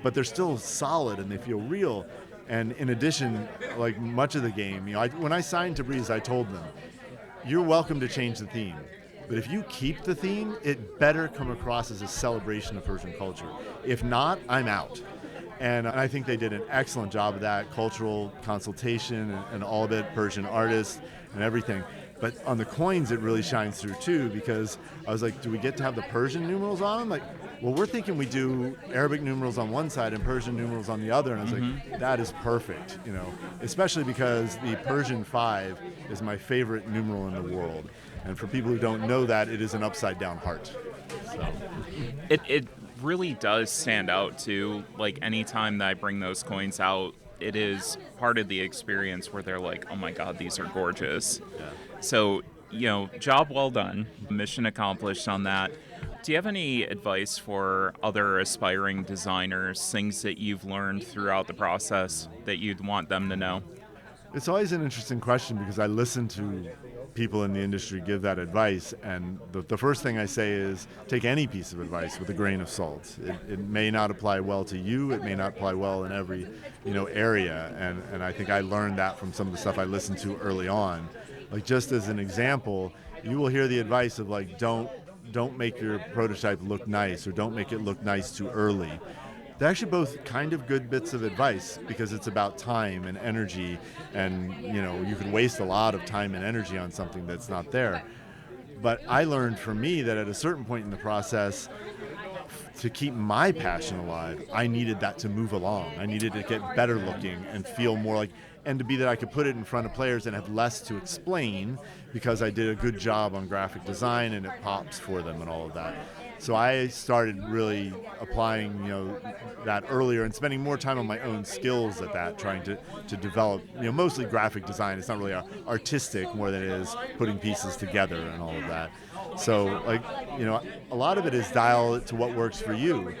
but they're still solid and they feel real. And in addition, like much of the game, when I signed Tabriz, I told them, you're welcome to change the theme. But if you keep the theme, it better come across as a celebration of Persian culture. If not, I'm out. And I think they did an excellent job of that, cultural consultation and all of it, Persian artists and everything. But on the coins, it really shines through too, because I was like, do we get to have the Persian numerals on them? Like, well, we're thinking we do Arabic numerals on one side and Persian numerals on the other. And I was like, that is perfect, especially because the Persian 5 is my favorite numeral in the world. And for people who don't know that, it is an upside down heart. So. It really does stand out too. Like anytime that I bring those coins out, it is part of the experience where they're like, oh my God, these are gorgeous. Yeah. So, job well done. Mission accomplished on that. Do you have any advice for other aspiring designers, things that you've learned throughout the process that you'd want them to know? It's always an interesting question because I listen to people in the industry give that advice, and the first thing I say is take any piece of advice with a grain of salt. It may not apply well to you, it may not apply well in every area, and I think I learned that from some of the stuff I listened to early on. Like, just as an example, you will hear the advice of like, don't make your prototype look nice, or don't make it look nice too early. They're actually both kind of good bits of advice because it's about time and energy, and you could waste a lot of time and energy on something that's not there. But I learned for me that at a certain point in the process, to keep my passion alive, I needed that to move along. I needed to get better looking and feel more like, and to be that I could put it in front of players and have less to explain because I did a good job on graphic design and it pops for them and all of that. So I started really applying, that earlier and spending more time on my own skills at that, trying to develop, mostly graphic design. It's not really artistic more than it is putting pieces together and all of that. So, a lot of it is dial it to what works for you.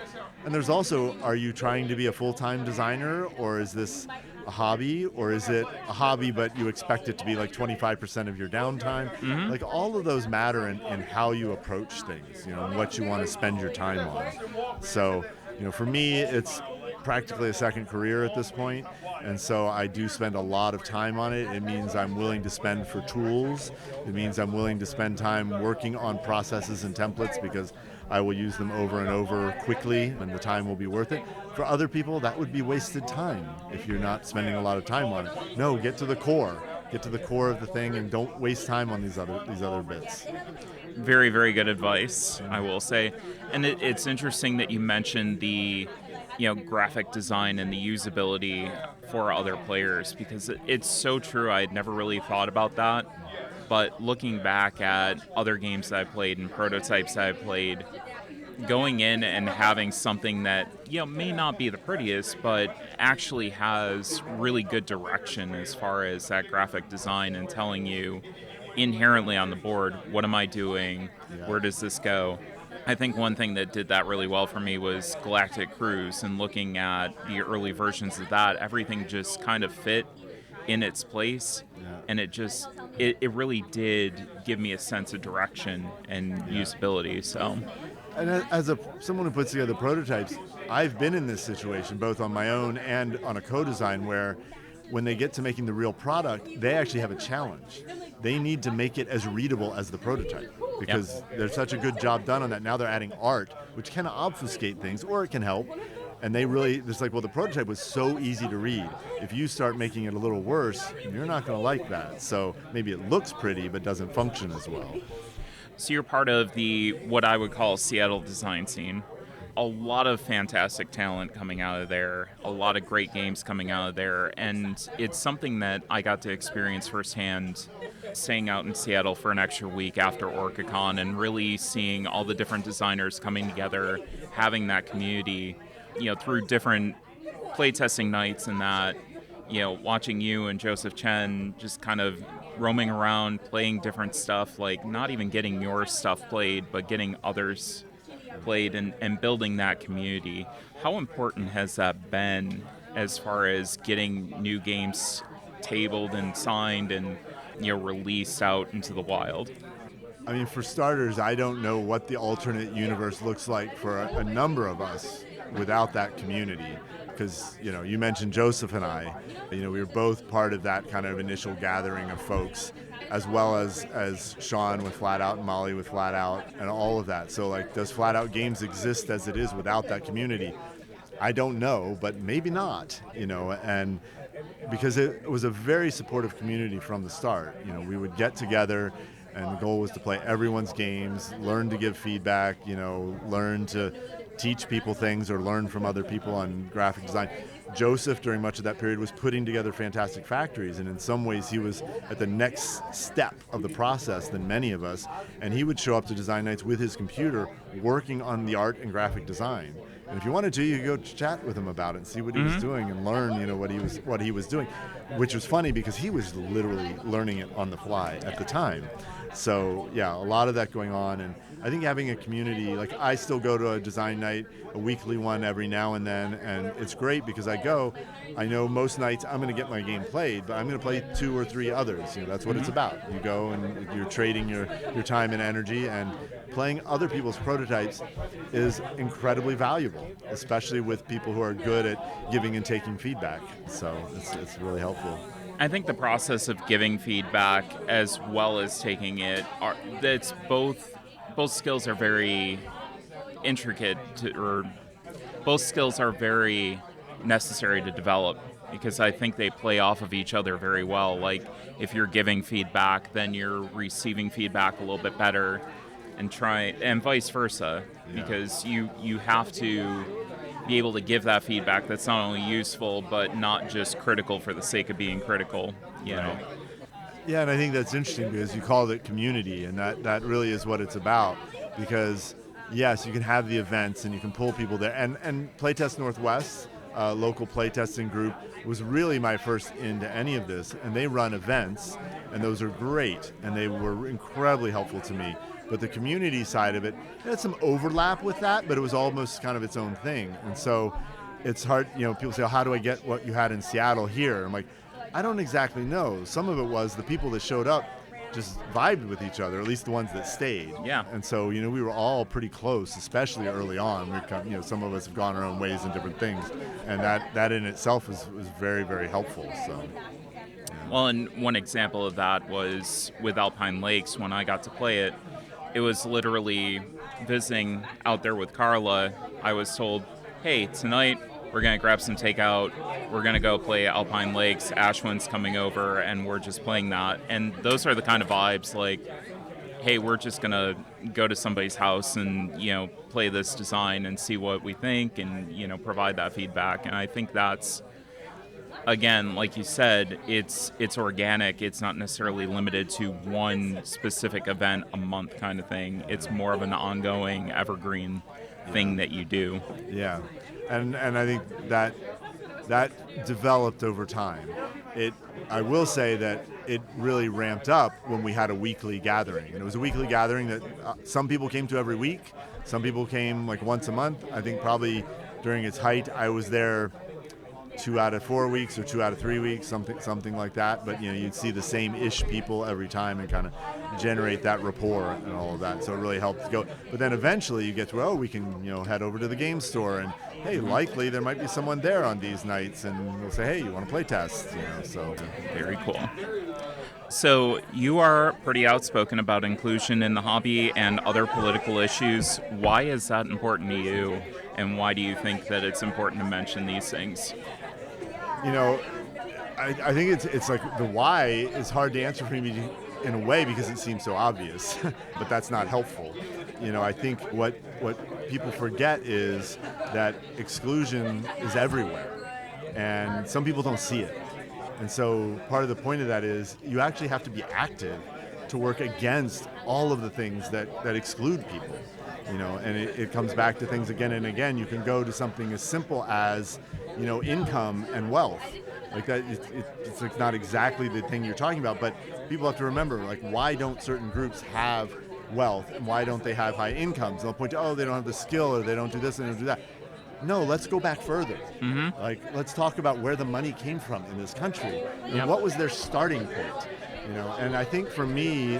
And there's also, are you trying to be a full-time designer, or is this a hobby, or is it a hobby but you expect it to be like 25% of your downtime? Like, all of those matter in how you approach things, and what you want to spend your time on. So, for me, it's practically a second career at this point, and so I do spend a lot of time on it. It means I'm willing to spend for tools. It means I'm willing to spend time working on processes and templates because I will use them over and over quickly, and the time will be worth it. For other people, that would be wasted time if you're not spending a lot of time on it. No, get to the core. Get to the core of the thing, and don't waste time on these other bits. Very, very good advice, I will say. And it's interesting that you mentioned the graphic design and the usability for other players, because it's so true. I had never really thought about that. But looking back at other games that I played and prototypes that I played, going in and having something that may not be the prettiest, but actually has really good direction as far as that graphic design, and telling you inherently on the board, what am I doing? Yeah. Where does this go? I think one thing that did that really well for me was Galactic Cruise, and looking at the early versions of that, everything just kind of fit in its place. Yeah. And it really did give me a sense of direction and usability. So, and as someone who puts together prototypes, I've been in this situation both on my own and on a co-design where when they get to making the real product, they actually have a challenge. They need to make it as readable as the prototype because there's such a good job done on that. Now they're adding art, which can obfuscate things, or it can help. And it's like, well, the prototype was so easy to read. If you start making it a little worse, you're not going to like that. So maybe it looks pretty, but doesn't function as well. So you're part of the, what I would call, Seattle design scene. A lot of fantastic talent coming out of there, a lot of great games coming out of there, and it's something that I got to experience firsthand, staying out in Seattle for an extra week after OrcaCon and really seeing all the different designers coming together, having that community, through different playtesting nights and that, watching you and Joseph Chen just kind of roaming around, playing different stuff, like not even getting your stuff played, but getting others played, and building that community. How important has that been as far as getting new games tabled and signed and released out into the wild? I mean, for starters, I don't know what the alternate universe looks like for a number of us without that community. Because, you mentioned Joseph and I, we were both part of that kind of initial gathering of folks, as well as Sean with Flat Out and Molly with Flat Out and all of that. So, like, does Flat Out Games exist as it is without that community? I don't know, but maybe not, and because it was a very supportive community from the start. We would get together, and the goal was to play everyone's games, learn to give feedback, learn to teach people things or learn from other people on graphic design. Joseph, during much of that period, was putting together fantastic factories, and in some ways he was at the next step of the process than many of us, and he would show up to design nights with his computer working on the art and graphic design. And if you wanted to, you could go chat with him about it and see what he was doing and learn, what he was doing, which was funny because he was literally learning it on the fly at the time. So yeah, a lot of that going on, and I think having a community, like I still go to a design night, a weekly one every now and then, and it's great because I know most nights I'm going to get my game played, but I'm going to play 2 or 3 others. That's what it's about. You go and you're trading your time and energy, and playing other people's prototypes is incredibly valuable, especially with people who are good at giving and taking feedback. So it's really helpful. I think the process of giving feedback as well as taking it, that's both skills are very intricate, or both skills are very necessary to develop, because I think they play off of each other very well. Like if you're giving feedback, then you're receiving feedback a little bit better, and vice versa, because you have to be able to give that feedback that's not only useful but not just critical for the sake of being critical, know. Yeah, and I think that's interesting because you called it community, and that really is what it's about. Because yes, you can have the events and you can pull people there, and Playtest Northwest, local playtesting group, was really my first into any of this, and they run events, and those are great, and they were incredibly helpful to me. But the community side of it had some overlap with that, but it was almost kind of its own thing. And so it's hard, people say, oh, how do I get what you had in Seattle here? I'm like, I don't exactly know. Some of it was the people that showed up just vibed with each other, at least the ones that stayed. Yeah. And so, we were all pretty close, especially early on. We've come, some of us have gone our own ways in different things. And that in itself was very, very helpful. So. Well, and one example of that was with Alpine Lakes. When I got to play it, it was literally visiting out there with Carla. I was told, hey, tonight we're going to grab some takeout. We're going to go play Alpine Lakes. Ashwin's coming over, and we're just playing that. And those are the kind of vibes like, hey, we're just going to go to somebody's house and, play this design and see what we think and, provide that feedback. And I think that's, again, like you said, it's organic. It's not necessarily limited to one specific event a month kind of thing. It's more of an ongoing, evergreen thing that you do. Yeah, and I think that developed over time. I will say that it really ramped up when we had a weekly gathering. And it was a weekly gathering that some people came to every week. Some people came like once a month. I think probably during its height, I was there 2 out of 4 weeks or 2 out of 3 weeks, something like that. But you'd see the same-ish people every time and kind of generate that rapport and all of that. So it really helped go. But then eventually you get to, we can head over to the game store, and hey, likely there might be someone there on these nights, and we'll say, hey, you want to play test? So very cool. So you are pretty outspoken about inclusion in the hobby and other political issues. Why is that important to you, and why do you think that it's important to mention these things? I think it's like the why is hard to answer for me in a way because it seems so obvious, but that's not helpful. I think what people forget is that exclusion is everywhere, and some people don't see it. And so part of the point of that is you actually have to be active to work against all of the things that exclude people. And it comes back to things again and again. You can go to something as simple as, income and wealth. Like that, it's like not exactly the thing you're talking about, but people have to remember, like, why don't certain groups have wealth and why don't they have high incomes? And they'll point to, they don't have the skill, or they don't do this and they don't do that. No, let's go back further. Mm-hmm. Like, let's talk about where the money came from in this country and what was their starting point. And I think for me,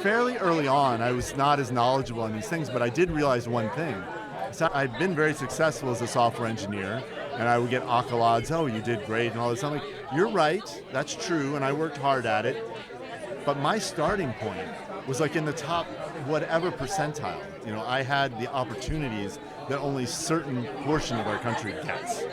fairly early on, I was not as knowledgeable on these things, but I did realize one thing. So I'd been very successful as a software engineer, and I would get accolades, you did great, and all this. I'm like, you're right, that's true, and I worked hard at it, but my starting point was like in the top whatever percentile. I had the opportunities that only certain portion of our country gets.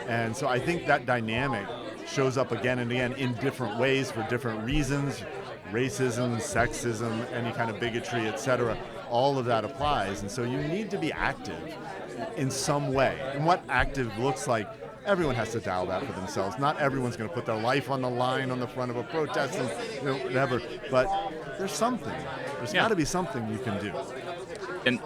And so I think that dynamic shows up again and again in different ways for different reasons. Racism, sexism, any kind of bigotry, etc. All of that applies. And so you need to be active in some way. And what active looks like, everyone has to dial that for themselves. Not everyone's going to put their life on the line on the front of a protest and whatever. But there's something. There's got to be something you can do. And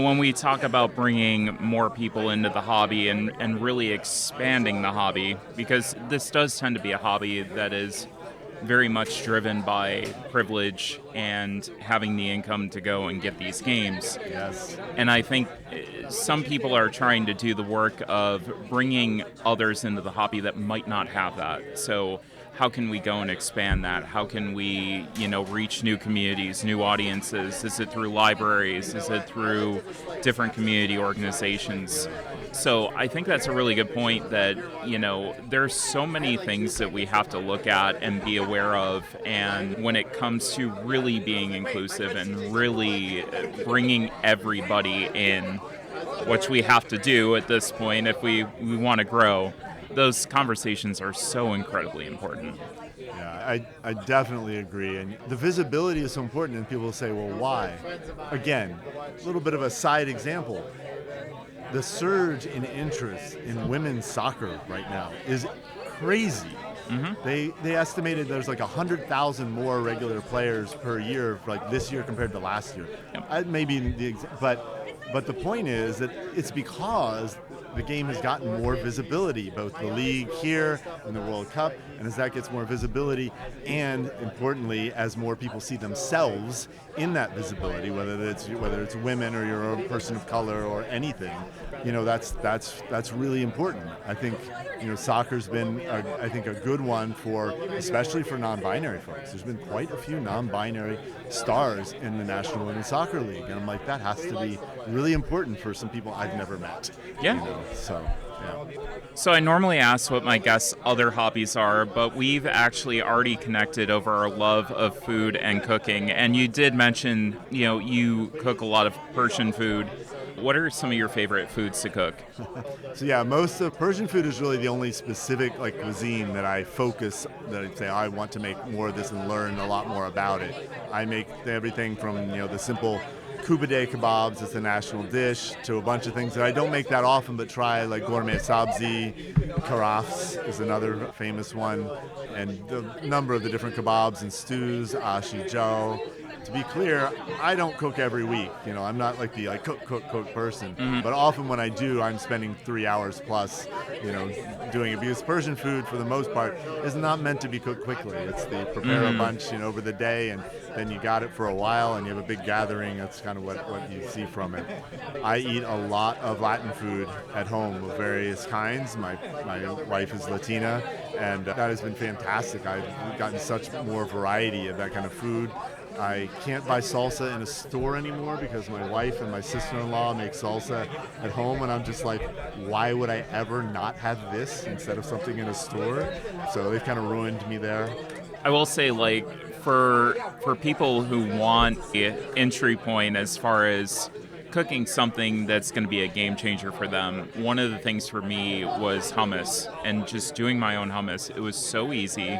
when we talk about bringing more people into the hobby and really expanding the hobby, because this does tend to be a hobby that is very much driven by privilege and having the income to go and get these games. Yes. And I think some people are trying to do the work of bringing others into the hobby that might not have that. So how can we go and expand that? How can we, reach new communities, new audiences? Is it through libraries? Is it through different community organizations? So I think that's a really good point that, there's so many things that we have to look at and be aware of. And when it comes to really being inclusive and really bringing everybody in, which we have to do at this point if we want to grow, those conversations are so incredibly important. Yeah, I definitely agree. And the visibility is so important, and people say, well, why? Again, a little bit of a side example. The surge in interest in women's soccer right now is crazy. Mm-hmm. They estimated there's like 100,000 more regular players per year, like this year compared to last year. Yep. But the point is that it's because the game has gotten more visibility, both the league here and the World Cup, and as that gets more visibility, and importantly, as more people see themselves in that visibility, whether it's women or you're a person of color or anything, that's really important. I think soccer's been a good one especially for non-binary folks. There's been quite a few non-binary stars in the National Women's Soccer League, and I'm like, that has to be really important for some people I've never met. Yeah. So I normally ask what my guests' other hobbies are, but we've actually already connected over our love of food and cooking. And you did mention, you cook a lot of Persian food. What are some of your favorite foods to cook? So most of Persian food is really the only specific cuisine that I focus, that I say I want to make more of this and learn a lot more about it. I make everything from the simple kubade kebabs as the national dish to a bunch of things that I don't make that often but try, like gourmet sabzi. Karafs is another famous one, and the number of the different kebabs and stews, ashi joe. To be clear, I don't cook every week. I'm not like the cook person. Mm-hmm. But often when I do, I'm spending 3 hours plus, doing it. Because Persian food, for the most part, is not meant to be cooked quickly. It's the prepare a bunch, over the day, and then you got it for a while, and you have a big gathering. That's kind of what you see from it. I eat a lot of Latin food at home of various kinds. My wife is Latina, and that has been fantastic. I've gotten such more variety of that kind of food. I can't buy salsa in a store anymore because my wife and my sister-in-law make salsa at home, and I'm just like, why would I ever not have this instead of something in a store? So they've kind of ruined me there. I will say, for people who want an entry point as far as cooking something that's going to be a game changer for them, one of the things for me was hummus, and just doing my own hummus. It was so easy,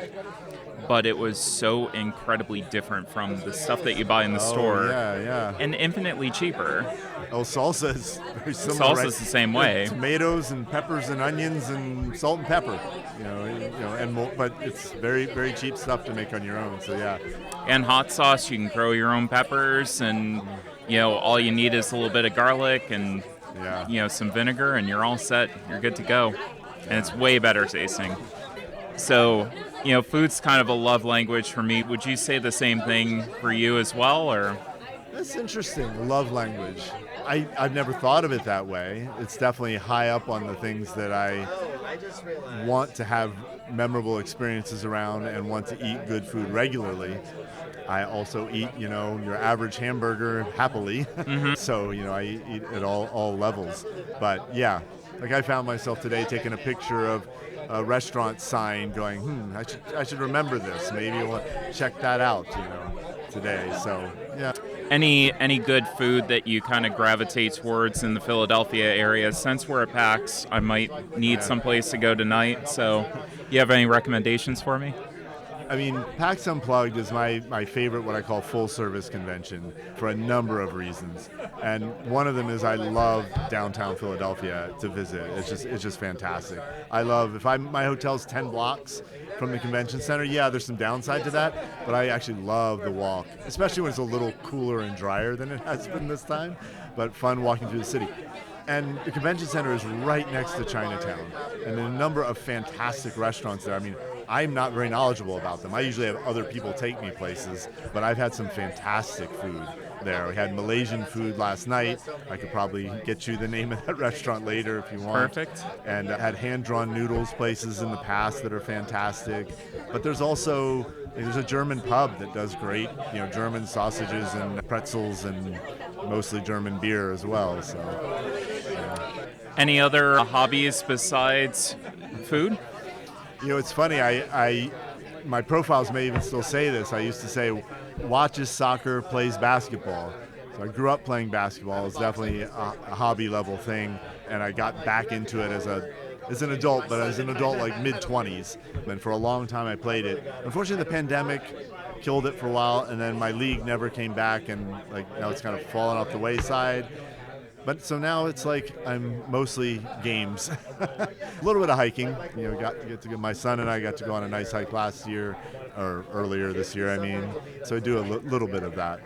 but it was so incredibly different from the stuff that you buy in the store. Yeah. And infinitely cheaper. Oh, salsa is very similar. Salsa's the same way. Tomatoes and peppers and onions and salt and pepper, but it's very, very cheap stuff to make on your own. So yeah. And hot sauce, you can grow your own peppers, and all you need is a little bit of garlic and some vinegar, and you're all set. You're good to go. And it's way better tasting. So, food's kind of a love language for me. Would you say the same thing for you as well, or? That's interesting, love language. I've never thought of it that way. It's definitely high up on the things that I want to have memorable experiences around and want to eat good food regularly. I also eat, your average hamburger happily. Mm-hmm. So, I eat at all levels. But yeah, I found myself today taking a picture of a restaurant sign going, I should remember this. Maybe I want to check that out, today. So, yeah. Any good food that you kind of gravitate towards in the Philadelphia area? Since we're at PAX, I might need some place to go tonight. So, you have any recommendations for me? I mean, PAX Unplugged is my favorite, what I call full service convention for a number of reasons. And one of them is I love downtown Philadelphia to visit. It's just fantastic. I love, if my hotel's 10 blocks from the convention center, yeah, there's some downside to that, but I actually love the walk, especially when it's a little cooler and drier than it has been this time, but fun walking through the city. And the convention center is right next to Chinatown, and there are a number of fantastic restaurants there. I mean, I'm not very knowledgeable about them. I usually have other people take me places, but I've had some fantastic food there. We had Malaysian food last night. I could probably get you the name of that restaurant later if you want. Perfect. And I had hand-drawn noodles places in the past that are fantastic. But there's a German pub that does great, German sausages and pretzels and mostly German beer as well. So. Any other hobbies besides food? It's funny. My profiles may even still say this. I used to say, watches soccer, plays basketball. So I grew up playing basketball. It's definitely a hobby level thing, and I got back into it as an adult, but as an adult like mid-20s. And for a long time I played it. Unfortunately, the pandemic killed it for a while, and then my league never came back, and now it's kind of fallen off the wayside. But so now it's like I'm mostly games. A little bit of hiking. My son and I got to go on a nice hike last year, or earlier this year, So I do a little bit of that.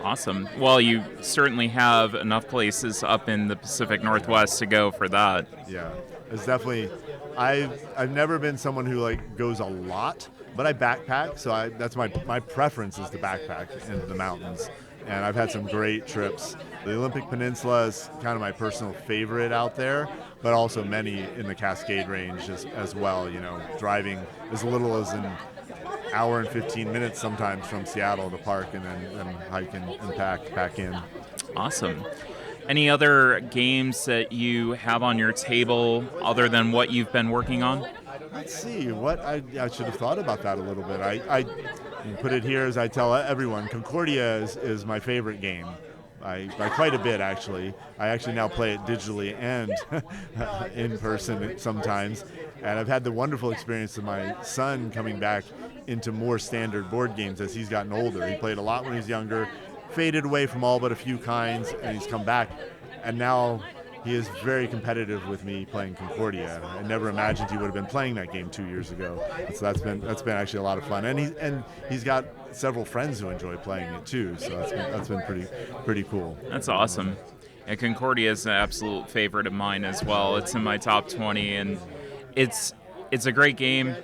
Awesome. Well, you certainly have enough places up in the Pacific Northwest to go for that. Yeah, it's definitely. I've never been someone who goes a lot, but I backpack. So that's my preference is to backpack into the mountains. And I've had some great trips. The Olympic Peninsula is kind of my personal favorite out there, but also many in the Cascade Range as well, driving as little as an hour and 15 minutes sometimes from Seattle to park and then hike and pack in. Awesome. Any other games that you have on your table other than what you've been working on? Let's see. What I should have thought about that a little bit. I put it here as I tell everyone. Concordia is my favorite game. By quite a bit, actually. I actually now play it digitally and in person sometimes. And I've had the wonderful experience of my son coming back into more standard board games as he's gotten older. He played a lot when he was younger, faded away from all but a few kinds, and he's come back. And now he is very competitive with me playing Concordia. I never imagined he would have been playing that game 2 years ago. So that's been actually a lot of fun. And he's got several friends who enjoy playing it too. So that's been pretty cool. That's awesome. Yeah, Concordia is an absolute favorite of mine as well. It's in my top 20, and it's a great game.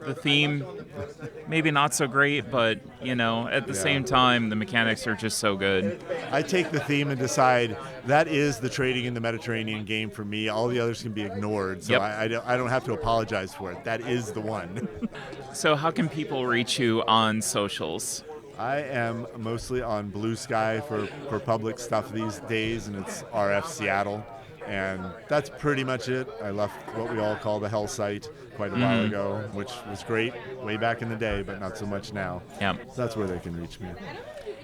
The theme, maybe not so great, but at the same time, the mechanics are just so good. I take the theme and decide that is the Trading in the Mediterranean game for me. All the others can be ignored, so I don't have to apologize for it. That is the one. So how can people reach you on socials? I am mostly on Blue Sky for public stuff these days, and it's RF Seattle. And that's pretty much it. I left what we all call the hell site quite a while ago, which was great way back in the day, but not so much now. Yeah. So that's where they can reach me.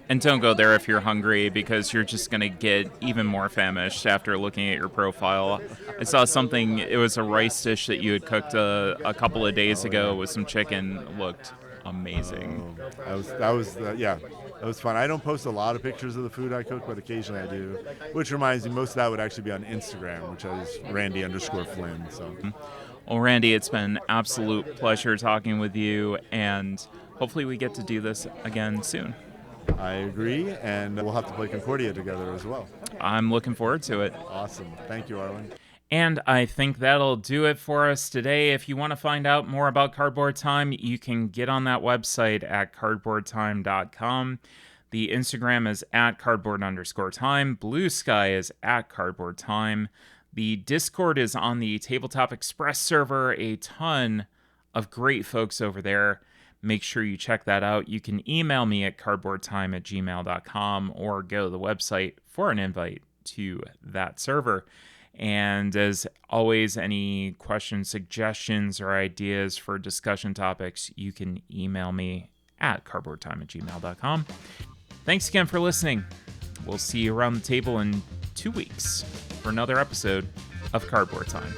And don't go there if you're hungry, because you're just going to get even more famished after looking at your profile. I saw something, it was a rice dish that you had cooked a couple of days ago with some chicken. It looked amazing. That was fun. I don't post a lot of pictures of the food I cook, but occasionally I do. Which reminds me, most of that would actually be on Instagram, which is Randy_Flynn. So. Well, Randy, it's been an absolute pleasure talking with you, and hopefully we get to do this again soon. I agree, and we'll have to play Concordia together as well. I'm looking forward to it. Awesome. Thank you, Arlen. And I think that'll do it for us today. If you want to find out more about Cardboard Time, you can get on that website at cardboardtime.com. The Instagram is at cardboard_time. Blue Sky is at cardboardtime. The Discord is on the Tabletop Express server. A ton of great folks over there. Make sure you check that out. You can email me at cardboardtime@gmail.com or go to the website for an invite to that server. And as always, any questions, suggestions, or ideas for discussion topics, you can email me at cardboardtime@gmail.com. Thanks again for listening. We'll see you around the table in 2 weeks for another episode of Cardboard Time.